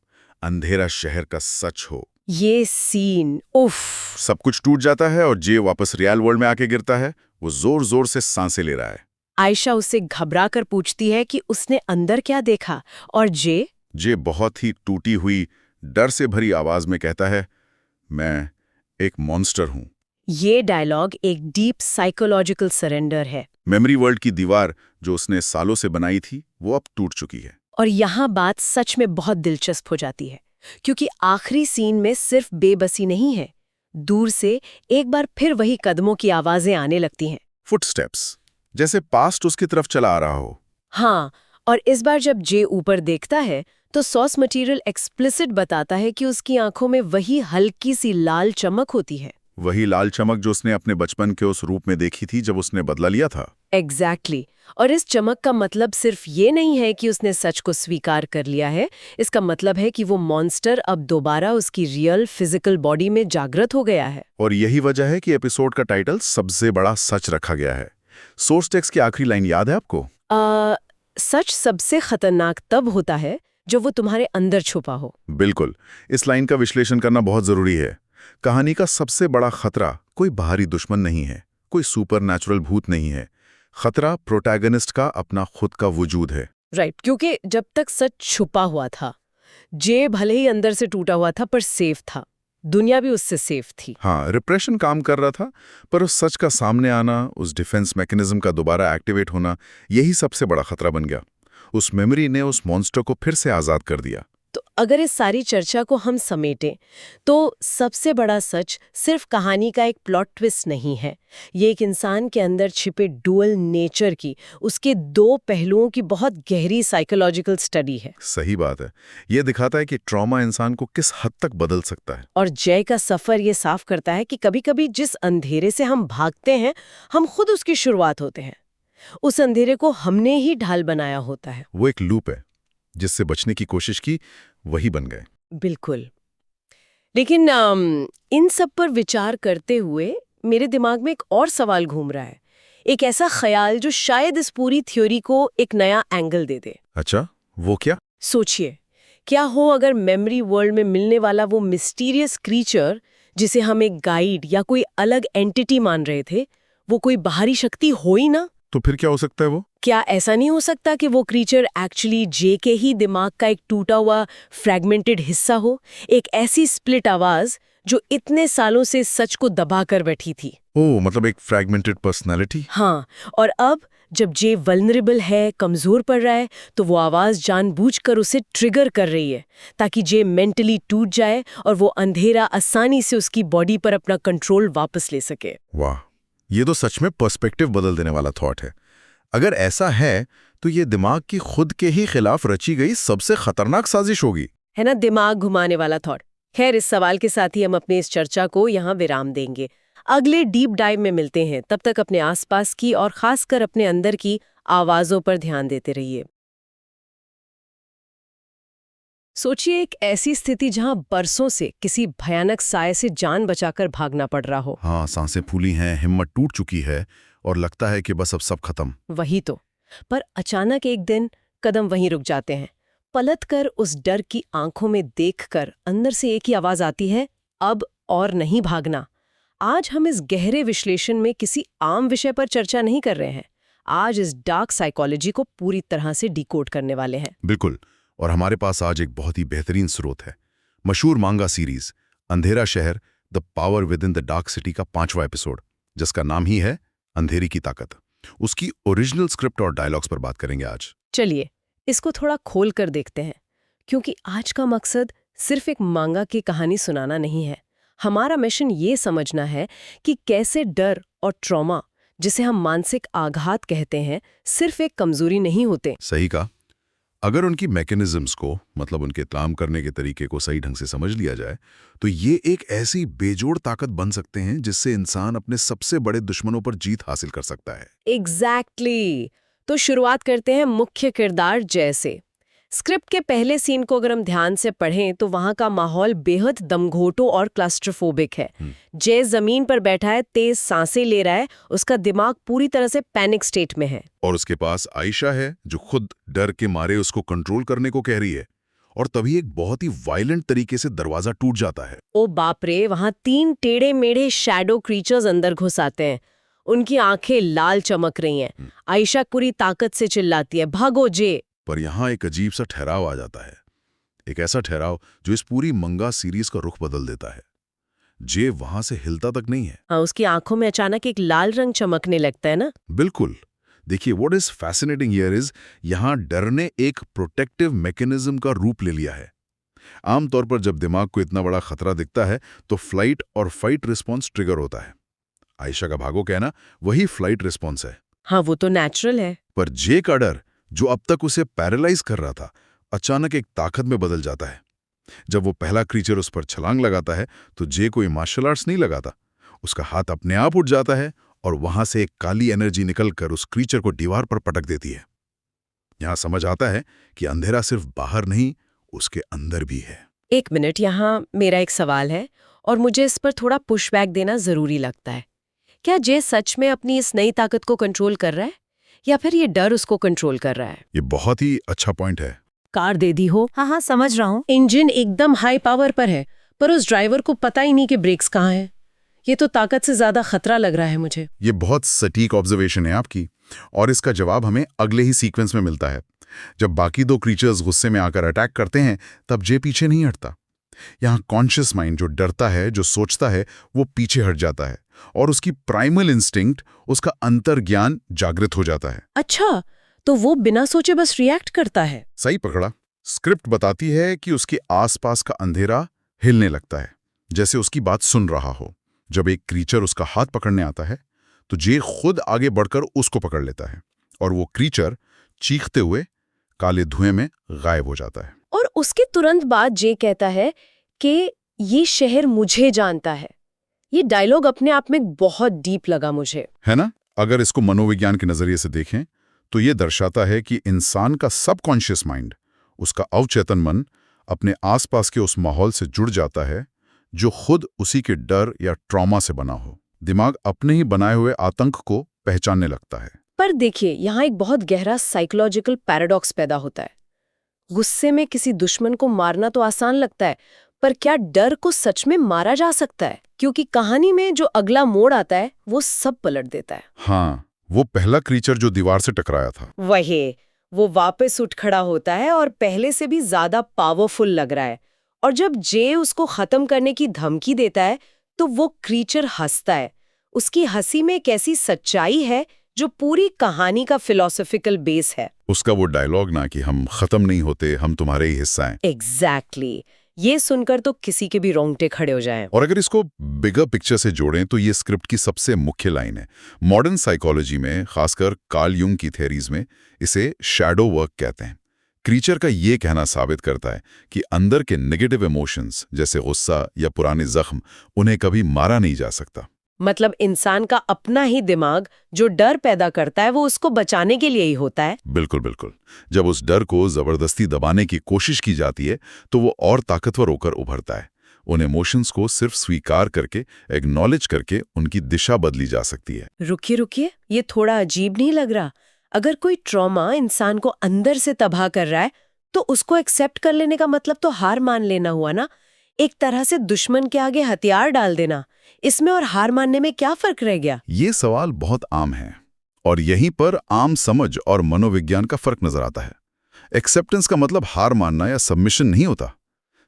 अंधेरा शहर का सच हो। ये सीन, उफ। सब कुछ टूट जाता है और जे वापस रियल वर्ल्ड में आके गिरता है। वो जोर जोर से सांसें ले रहा है। आयशा उससे घबरा कर पूछती है कि उसने अंदर क्या देखा, और जे बहुत ही टूटी हुई, डर से भरी आवाज में कहता है, मैं एक मॉन्स्टर हूं। ये डायलॉग एक डीप साइकोलॉजिकल सरेंडर है। मेमोरी वर्ल्ड की दीवार जो उसने सालों से बनाई थी, वो अब टूट चुकी है। और यहाँ बात सच में बहुत दिलचस्प हो जाती है, क्योंकि आखिरी सीन में सिर्फ बेबसी नहीं है, दूर से एक बार फिर वही कदमों की आवाजें आने लगती हैं। फुटस्टेप्स, जैसे पास्ट उसकी तरफ चला आ रहा हो। हाँ, और इस बार जब जे ऊपर देखता है, तो सोर्स मटेरियल एक्सप्लिसिट बताता है कि उसकी आंखों में वही हल्की सी लाल चमक होती है। वही लाल चमक जो उसने अपने बचपन के उस रूप में देखी थी जब उसने बदला लिया था। एग्जैक्टली। और इस चमक का मतलब सिर्फ ये नहीं है कि उसने सच को स्वीकार कर लिया है, इसका मतलब है कि वो मॉन्स्टर अब दोबारा उसकी रियल फिजिकल बॉडी में जागृत हो गया है। और यही वजह है कि एपिसोड का टाइटल सबसे बड़ा सच रखा गया है। सोर्स टेक्स्ट की आखिरी लाइन याद है आपको? सच सबसे खतरनाक तब होता है जब वो तुम्हारे अंदर छुपा हो। बिल्कुल। इस लाइन का विश्लेषण करना बहुत जरूरी है। कहानी का सबसे बड़ा खतरा कोई बाहरी दुश्मन नहीं है, कोई सुपरनैचुरल भूत नहीं है। खतरा प्रोटैगनिस्ट का अपना खुद का वजूद है। राइट, क्योंकि जब तक सच छुपा हुआ था, जे भले ही अंदर से टूटा हुआ था पर सेफ था, दुनिया भी उससे सेफ थी। हाँ, रिप्रेशन काम कर रहा था, पर उस सच का सामने आना, उस डिफेंस मैकेनिज्म का दोबारा एक्टिवेट होना, यही सबसे बड़ा खतरा बन गया। उस मेमोरी ने उस मॉन्स्टर को फिर से आजाद कर दिया। तो अगर इस सारी चर्चा को हम समेटें, तो सबसे बड़ा सच सिर्फ कहानी का एक प्लॉट ट्विस्ट नहीं है, ये एक इंसान के अंदर छिपे डुअल नेचर की, उसके दो पहलुओं की बहुत गहरी साइकोलॉजिकल स्टडी है। सही बात है। ये दिखाता है कि ट्रॉमा इंसान को किस हद तक बदल सकता है। और जय का सफर ये साफ करता है कि कभी-कभी जिस अंधेरे से हम भागते हैं, हम खुद उसकी शुरुआत होते हैं। उस अंधेरे को हमने ही ढाल बनाया होता है। वो एक लूप है, जिससे बचने की कोशिश की, वही बन गए। बिल्कुल। लेकिन इन सब पर विचार करते हुए मेरे दिमाग में एक और सवाल घूम रहा है, एक ऐसा ख्याल जो शायद इस पूरी थ्योरी को एक नया एंगल दे दे। अच्छा, वो क्या? सोचिए, क्या हो अगर मेमोरी वर्ल्ड में मिलने वाला वो मिस्टीरियस क्रीचर, जिसे हम एक गाइड या कोई अलग एंटिटी मान रहे थे, वो कोई बाहरी शक्ति हो ही ना? तो फिर क्या हो सकता है वो? क्या ऐसा नहीं हो सकता कि वो क्रीचर एक्चुअली जे के ही दिमाग का एक टूटा हुआ फ्रैगमेंटेड हिस्सा हो, एक ऐसी स्प्लिट आवाज जो इतने सालों से सच को दबा कर बैठी थी? ओह, मतलब एक फ्रैगमेंटेड पर्सनालिटी। हाँ, और अब जब जे वल्नरेबल है, कमजोर पड़ रहा है, तो वो आवाज जानबूझकर उसे ट्रिगर कर रही है, ताकि जे मेंटली टूट जाए और वो अंधेरा आसानी से उसकी बॉडी पर अपना कंट्रोल वापस ले सके। वाह, ये तो सच में पर्सपेक्टिव बदल देने वाला थॉट है। अगर ऐसा है, तो ये दिमाग की खुद के ही खिलाफ रची गई सबसे खतरनाक साजिश होगी। है ना, दिमाग घुमाने वाला थॉट। खैर, इस सवाल के साथ ही हम अपने इस चर्चा को यहाँ विराम देंगे। अगले डीप डाइव में मिलते हैं। तब तक अपने आसपास की और खासकर अपने अंदर की आवाजों पर ध्यान देते रहिए। सोचिए एक ऐसी स्थिति जहां बरसों से किसी भयानक साये से जान बचाकर भागना पड़ रहा हो। हाँ, सांसें फूली हैं, हिम्मत टूट चुकी है और लगता है कि बस अब सब खत्म। वही तो। पर अचानक एक दिन कदम वहीं रुक जाते हैं। पलटकर उस डर की आंखों में देखकर अंदर से एक ही आवाज आती है, अब और नहीं भागना। आज हम इस गहरे विश्लेषण में किसी आम विषय पर चर्चा नहीं कर रहे हैं। आज इस डार्क साइकोलॉजी को पूरी तरह से डिकोड करने वाले हैं। बिल्कुल। और हमारे पास आज एक बहुत ही बेहतरीन स्रोत है। मशहूर मांगा सीरीज अंधेरा शहर, the power with in the dark city का 5वां एपिसोड, जिसका नाम ही है अंधेरी की ताकत। उसकी ओरिजिनल स्क्रिप्ट और डायलॉग्स पर बात करेंगे आज। चलिए इसको थोड़ा खोल कर देखते हैं, क्योंकि आज का मकसद सिर्फ एक मांगा की कहानी सुनाना नहीं है। हमारा मिशन ये समझना है कि कैसे डर और ट्रॉमा, जिसे हम मानसिक आघात कहते हैं, सिर्फ एक कमजोरी नहीं होते। सही कहा। अगर उनकी मैकेनिज्म्स को, मतलब उनके काम करने के तरीके को सही ढंग से समझ लिया जाए, तो ये एक ऐसी बेजोड़ ताकत बन सकते हैं जिससे इंसान अपने सबसे बड़े दुश्मनों पर जीत हासिल कर सकता है। एग्जैक्टली। तो शुरुआत करते हैं मुख्य किरदार जय से। स्क्रिप्ट के पहले सीन को अगर हम ध्यान से पढ़ें तो वहां का माहौल बेहद दमघोटो और क्लस्ट्रोफोबिक है। जय जमीन पर बैठा है, तेज सांसें ले रहा है, उसका दिमाग पूरी तरह से पैनिक स्टेट में है। और उसके पास आयशा है जो खुद डर के मारे उसको कंट्रोल करने को कह रही है। और तभी एक बहुत ही वायलेंट तरीके से दरवाजा टूट जाता है। ओ बाप रे, वहां 3 टेढ़े मेढ़े शैडो क्रीचर्स अंदर घुस आते हैं। उनकी आंखें लाल चमक रही हैं। आयशा पूरी ताकत से चिल्लाती है, भागो जे। पर यहाँ एक अजीब सा ठहराव आ जाता है। एक ऐसा ठहराव जो इस पूरी मंगा सीरीज का रुख बदल देता है। जे वहां से हिलता तक नहीं है। हाँ, उसकी आंखों में अचानक एक लाल रंग चमकने लगता है ना। बिल्कुल। देखिए, what is fascinating here is, यहाँ डर ने एक प्रोटेक्टिव मैकेनिज्म का रूप ले लिया है। आमतौर पर जब दिमाग को इतना बड़ा खतरा दिखता है तो फ्लाइट और फाइट रिस्पॉन्स ट्रिगर होता है। आयशा का भागो कहना वही फ्लाइट रिस्पॉन्स है। हाँ, वो तो नेचुरल है। पर जे का डर, जो अब तक उसे पैरालाइज कर रहा था, अचानक एक ताकत में बदल जाता है। जब वो पहला क्रीचर उस पर छलांग लगाता है तो जे कोई मार्शल आर्ट्स नहीं लगाता। उसका हाथ अपने आप उठ जाता है और वहां से एक काली एनर्जी निकलकर उस क्रीचर को दीवार पर पटक देती है। यहां समझ आता है कि अंधेरा सिर्फ बाहर नहीं, उसके अंदर भी है। एक मिनट, यहाँ मेरा एक सवाल है और मुझे इस पर थोड़ा पुशबैक देना जरूरी लगता है। क्या जे सच में अपनी इस नई ताकत को कंट्रोल कर रहा है या फिर ये डर उसको कंट्रोल कर रहा है? ये बहुत ही अच्छा पॉइंट है। कार दे दी हो, हाँ समझ रहा हूँ। इंजन एकदम हाई पावर पर है, पर उस ड्राइवर को पता ही नहीं कि ब्रेक्स कहाँ हैं। ये तो ताकत से ज्यादा खतरा लग रहा है मुझे। ये बहुत सटीक ऑब्जर्वेशन है आपकी, और इसका जवाब हमें अगले ही सीक्वेंस में मिलता है। जब बाकी 2 क्रीचर्स गुस्से में आकर अटैक करते हैं तब जे पीछे नहीं हटता। यहाँ कॉन्शियस माइंड, जो डरता है, जो सोचता है, वो पीछे हट जाता है और उसकी प्राइमल इंस्टिंक्ट, उसका अंतर्ज्ञान जागृत हो जाता है। अच्छा, तो वो बिना सोचे बस रिएक्ट करता है। सही पकड़ा। स्क्रिप्ट बताती है कि उसके आसपास का अंधेरा हिलने लगता है, जैसे उसकी बात सुन रहा हो। जब एक क्रीचर उसका हाथ पकड़ने आता है तो जे खुद आगे बढ़कर उसको पकड़ लेता है और वो क्रीचर चीखते हुए काले धुएं में गायब हो जाता है। और उसके तुरंत बाद जे कहता है कि ये शहर मुझे जानता है। ये डायलॉग अपने आप में बहुत डीप लगा मुझे, है ना? अगर इसको मनोविज्ञान के नजरिए से देखें तो ये दर्शाता है कि इंसान का सबकॉन्शियस माइंड, उसका अवचेतन मन, अपने आसपास के उस माहौल से जुड़ जाता है जो खुद उसी के डर या ट्रॉमा से बना हो। दिमाग अपने ही बनाए हुए आतंक को पहचानने लगता है। पर देखिए, यहाँ एक बहुत गहरा साइकोलॉजिकल पैराडॉक्स पैदा होता है। गुस्से में किसी दुश्मन को मारना तो आसान लगता है, पर क्या डर को सच में मारा जा सकता है? क्योंकि कहानी में जो अगला मोड़ आता है वो सब पलट देता है। हाँ, वो पहला क्रीचर जो दीवार से टकराया था, वही, वो वापस उठ खड़ा होता है और पहले से भी ज्यादा पावरफुल लग रहा है। और जब जे उसको खत्म करने की धमकी देता है तो वो क्रीचर हंसता है। उसकी हंसी में एक ऐसी सच्चाई है जो पूरी कहानी का फिलॉसफिकल बेस है। उसका वो डायलॉग ना कि हम खत्म नहीं होते, हम तुम्हारे ही हिस्सा हैं। एग्जैक्टली। ये सुनकर तो किसी के भी रोंगटे खड़े हो जाएं। और अगर इसको बिगर पिक्चर से जोड़ें तो ये स्क्रिप्ट की सबसे मुख्य लाइन है। मॉडर्न साइकोलॉजी में, खासकर कार्ल यूंग की थ्योरीज में, इसे शैडो वर्क कहते हैं। क्रीचर का ये कहना साबित करता है कि अंदर के नेगेटिव इमोशंस जैसे गुस्सा या पुराने जख्म, उन्हें कभी मारा नहीं जा सकता। मतलब इंसान का अपना ही दिमाग जो डर पैदा करता है वो उसको बचाने के लिए ही होता है। बिल्कुल बिल्कुल। जब उस डर को जबरदस्ती दबाने की कोशिश की जाती है तो वो और ताकतवर होकर उभरता है। उन इमोशंस को सिर्फ स्वीकार करके, एक्नॉलेज करके उनकी दिशा बदली जा सकती है। रुकिए रुकिए, ये थोड़ा अजीब नहीं लग रहा? अगर कोई ट्रॉमा इंसान को अंदर से तबाह कर रहा है तो उसको एक्सेप्ट कर लेने का मतलब तो हार मान लेना हुआ ना, एक तरह से दुश्मन के आगे हथियार डाल देना। इसमें और हार मानने में क्या फर्क रह गया? ये सवाल बहुत आम है और यहीं पर आम समझ और मनोविज्ञान का फर्क नजर आता है। एक्सेप्टेंस का मतलब हार मानना या सबमिशन नहीं होता।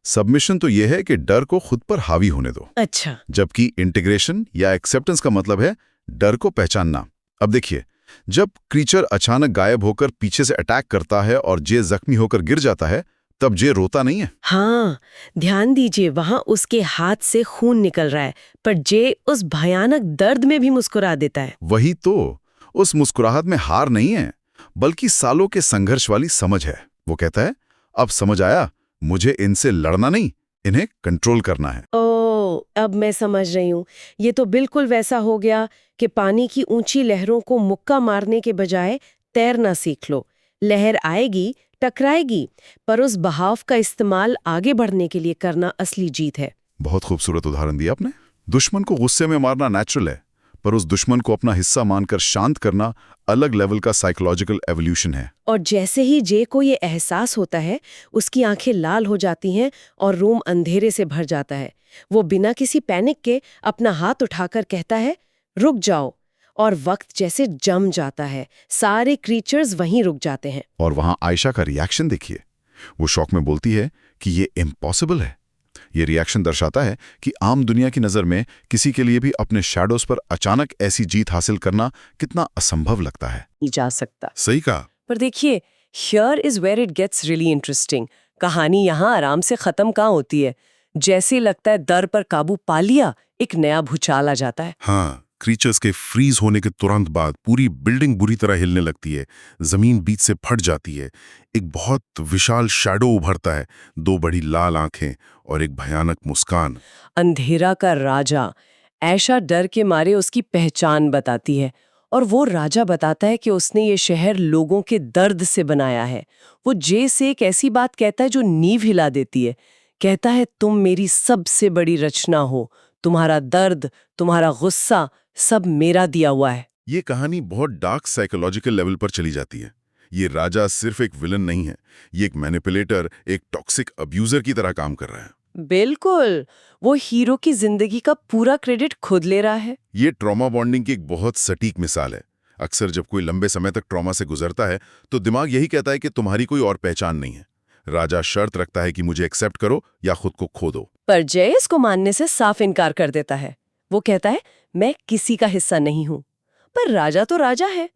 सबमिशन तो यह है कि डर को खुद पर हावी होने दो। अच्छा। जबकि इंटीग्रेशन या एक्सेप्टेंस का मतलब है डर को पहचानना। अब देखिए, जब क्रीचर अचानक गायब होकर पीछे से अटैक करता है और जे जख्मी होकर गिर जाता है, तब जे रोता नहीं है। हाँ, ध्यान दीजिए, वहां उसके हाथ से खून निकल रहा है, पर जे उस भयानक दर्द में भी मुस्कुरा देता है। वही तो, उस मुस्कुराहट में हार नहीं है, बल्कि सालों के संघर्ष वाली समझ है। वो कहता है, अब समझ आया, मुझे इनसे लड़ना नहीं, इन्हें कंट्रोल करना है। ओ, अब मैं समझ रही हूँ। ये तो बिल्कुल वैसा हो गया कि पानी की ऊंची लहरों को मुक्का मारने के बजाय तैरना सीख लो। लहर आएगी, टकराएगी, पर उस बहाव का इस्तेमाल आगे बढ़ने के लिए करना असली जीत है। बहुत खूबसूरत उदाहरण दिया आपने। दुश्मन को गुस्से में मारना नेचुरल है, पर उस दुश्मन को अपना हिस्सा मानकर शांत करना अलग लेवल का साइकोलॉजिकल एवोल्यूशन है। और जैसे ही जे को ये एहसास होता है, उसकी आंखें लाल हो जाती हैं और रूम अंधेरे से भर जाता है। वो बिना किसी पैनिक के अपना हाथ उठाकर कहता है, रुक जाओ, और वक्त जैसे जम जाता है। सारे क्रीचर्स वहीं रुक जाते हैं। और वहां आयशा का रिएक्शन देखिए। वो शौक में बोलती है कि ये इम्पॉसिबल है। ये रिएक्शन दर्शाता है कि आम दुनिया की नज़र में किसी के लिए भी अपने शैडोज पर अचानक ऐसी जीत हासिल करना कितना असंभव लगता है। नहीं जा सकता। सही कहा। पर देखिए, here is where it gets really interesting. कहानी यहाँ आराम से खत्म कहाँ होती है। जैसे लगता है डर पर काबू पा लिया, एक नया भूचाल आ जाता है। हाँ, क्रीचर्स के फ्रीज होने के तुरंत बाद पूरी बिल्डिंग बुरी तरह हिलने लगती है, जमीन बीच से फट जाती है, एक बहुत विशाल शैडो उभरता है, 2 बड़ी लाल आंखें और एक भयानक मुस्कान। अंधेरा का राजा। ऐशा डर के मारे उसकी पहचान बताती है, और वो राजा बताता है कि उसने ये शहर लोगों के दर्द से बनाया है। वो जे से एक ऐसी बात कहता है जो नींव हिला देती है। कहता है, तुम मेरी सबसे बड़ी रचना हो, तुम्हारा दर्द, तुम्हारा गुस्सा, सब मेरा दिया हुआ है। ये कहानी बहुत डार्क साइकोलॉजिकल लेवल पर चली जाती है। ये राजा सिर्फ एक विलन नहीं है, ये एक मैनिपुलेटर, एक टॉक्सिक अब्यूजर की तरह काम कर रहा है। बिल्कुल, वो हीरो की जिंदगी का पूरा क्रेडिट खुद ले रहा है। ये ट्रॉमा बॉन्डिंग की एक बहुत सटीक मिसाल है। अक्सर जब कोई लंबे समय तक ट्रॉमा से गुजरता है तो दिमाग यही कहता है कि तुम्हारी कोई और पहचान नहीं है। राजा शर्त रखता है कि मुझे एक्सेप्ट करो या खुद को खो दो। पर जय इसको मानने से साफ इनकार कर देता है। वो कहता है, मैं किसी का हिस्सा नहीं हूं। पर राजा तो राजा है।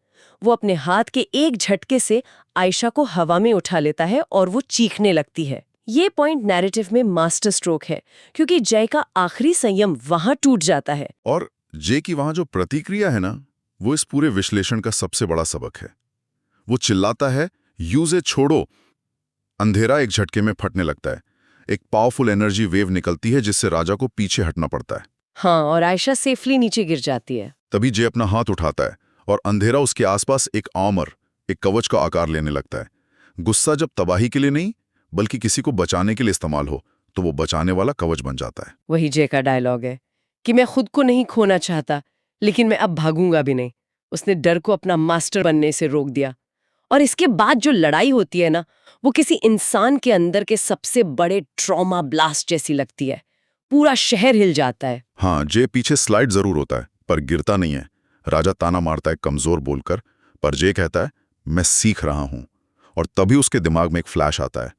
वो अपने हाथ के एक झटके से आयशा को हवा में उठा लेता है और वो चीखने लगती है। ये पॉइंट नैरेटिव में मास्टर स्ट्रोक है, क्योंकि जय का आखिरी संयम वहां टूट जाता है। और जे की वहां जो प्रतिक्रिया है ना, वो इस पूरे विश्लेषण का सबसे बड़ा सबक है। वो चिल्लाता है, यूज़े छोड़ो। अंधेरा एक झटके में फटने लगता है। एक पावरफुल एनर्जी वेव निकलती है जिससे राजा को पीछे हटना पड़ता है। हाँ, और आयशा सेफली नीचे गिर जाती है। तभी जे अपना हाथ उठाता है और अंधेरा उसके आसपास एक आर्मर, एक कवच का आकार लेने लगता है। गुस्सा जब तबाही के लिए नहीं बल्कि किसी को बचाने के लिए इस्तेमाल हो तो वो बचाने वाला कवच बन जाता है। वही जे का डायलॉग है कि मैं खुद को नहीं खोना चाहता, लेकिन मैं अब भागूंगा भी नहीं। उसने डर को अपना मास्टर बनने से रोक दिया। और इसके बाद जो लड़ाई होती है ना, वो किसी इंसान के अंदर के सबसे बड़े ट्रॉमा ब्लास्ट जैसी लगती है। पूरा शहर हिल जाता है। हाँ, जे पीछे स्लाइड जरूर होता है पर गिरता नहीं है। राजा ताना मारता है कमजोर बोलकर, पर जे कहता है मैं सीख रहा हूं। और तभी उसके दिमाग में एक फ्लैश आता है,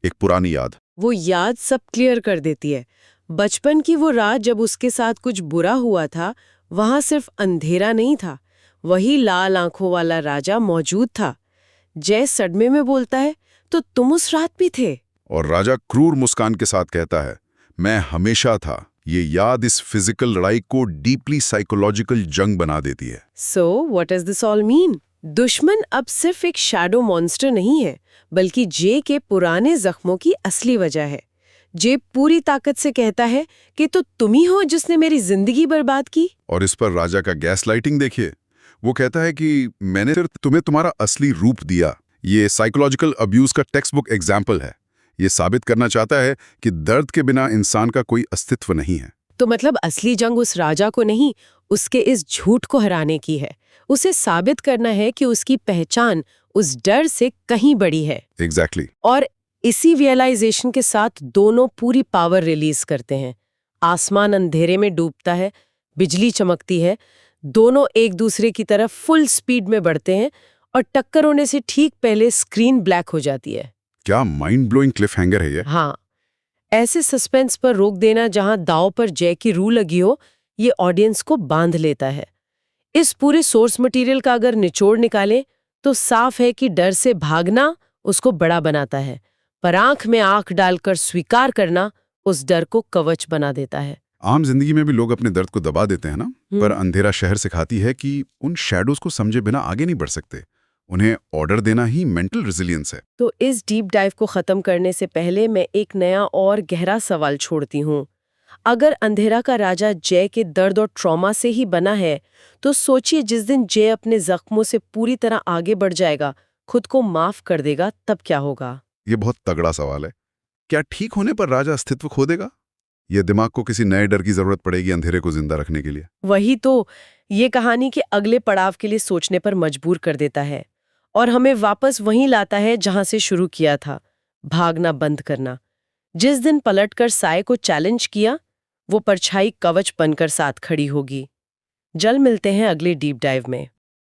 एक पुरानी याद। वो याद सब क्लियर कर देती है। बचपन की वो रात जब उसके साथ कुछ बुरा हुआ था, वहां सिर्फ अंधेरा नहीं था, वही लाल आंखों वाला राजा मौजूद था। जय सदमे में बोलता है, तो तुम उस रात भी थे? और राजा क्रूर मुस्कान के साथ कहता है, मैं हमेशा था। ये याद इस फिजिकल लड़ाई को डीपली साइकोलॉजिकल जंग बना देती है। So what does this all mean? दुश्मन अब सिर्फ एक शैडो मॉन्स्टर नहीं है, बल्कि जे के पुराने जख्मों की असली वजह है। जे पूरी ताकत से कहता है कि तो तुम ही हो जिसने मेरी जिंदगी बर्बाद की। और इस पर राजा का गैस लाइटिंग देखिए। वो कहता है कि मैंने सिर्फ तुम्हें तुम्हारा असली रूप दिया। ये साइकोलॉजिकल अब्यूज का टेक्स्ट बुक एग्जाम्पल है। ये साबित करना चाहता है कि दर्द के बिना इंसान का कोई अस्तित्व नहीं है। तो मतलब असली जंग उस राजा को नहीं, उसके इस झूठ को हराने की है। उसे साबित करना है कि उसकी पहचान उस डर से कहीं बड़ी है। एग्जैक्टली। और इसी रियलाइजेशन के साथ दोनों पूरी पावर रिलीज करते हैं। आसमान अंधेरे में डूबता है, बिजली चमकती है, दोनों एक दूसरे की तरफ फुल स्पीड में बढ़ते हैं और टक्कर होने से ठीक पहले स्क्रीन ब्लैक हो जाती है। क्या माइंड ब्लोइंग क्लिफ हैंगर है ये। हाँ, ऐसे सस्पेंस पर रोक देना जहां दांव पर जय की रू लगी हो, ये ऑडियंस को बांध लेता है। इस पूरे सोर्स मटेरियल का अगर निचोड़ निकालें तो साफ है कि डर से भागना उसको बड़ा बनाता है, पर आंख में आंख डालकर स्वीकार करना उस डर को कवच बना देता है। आम जिंदगी में भी लोग अपने दर्द को दबा देते हैं ना, पर अंधेरा शहर सिखाती है कि उन शैडोज को समझे बिना आगे नहीं बढ़ सकते। उन्हें ऑर्डर देना ही मेंटल रेजिलियंस है। तो इस डीप डाइव को खत्म करने से पहले मैं एक नया और गहरा सवाल छोड़ती हूँ। अगर अंधेरा का राजा जय के दर्द और ट्रॉमा से ही बना है, तो सोचिए जिस दिन जय अपने जख्मों से पूरी तरह आगे बढ़ जाएगा, खुद को माफ कर देगा, तब क्या होगा? ये बहुत तगड़ा सवाल है। क्या ठीक होने पर राजा अस्तित्व खो देगा, या दिमाग को किसी नए डर की जरूरत पड़ेगी अंधेरे को जिंदा रखने के लिए? वही तो, ये कहानी के अगले पड़ाव के लिए सोचने पर मजबूर कर देता है और हमें वापस वहीं लाता है जहां से शुरू किया था, भागना बंद करना। जिस दिन पलटकर साए को चैलेंज किया, वो परछाई कवच बनकर साथ खड़ी होगी। जल्द मिलते हैं अगले डीप डाइव में।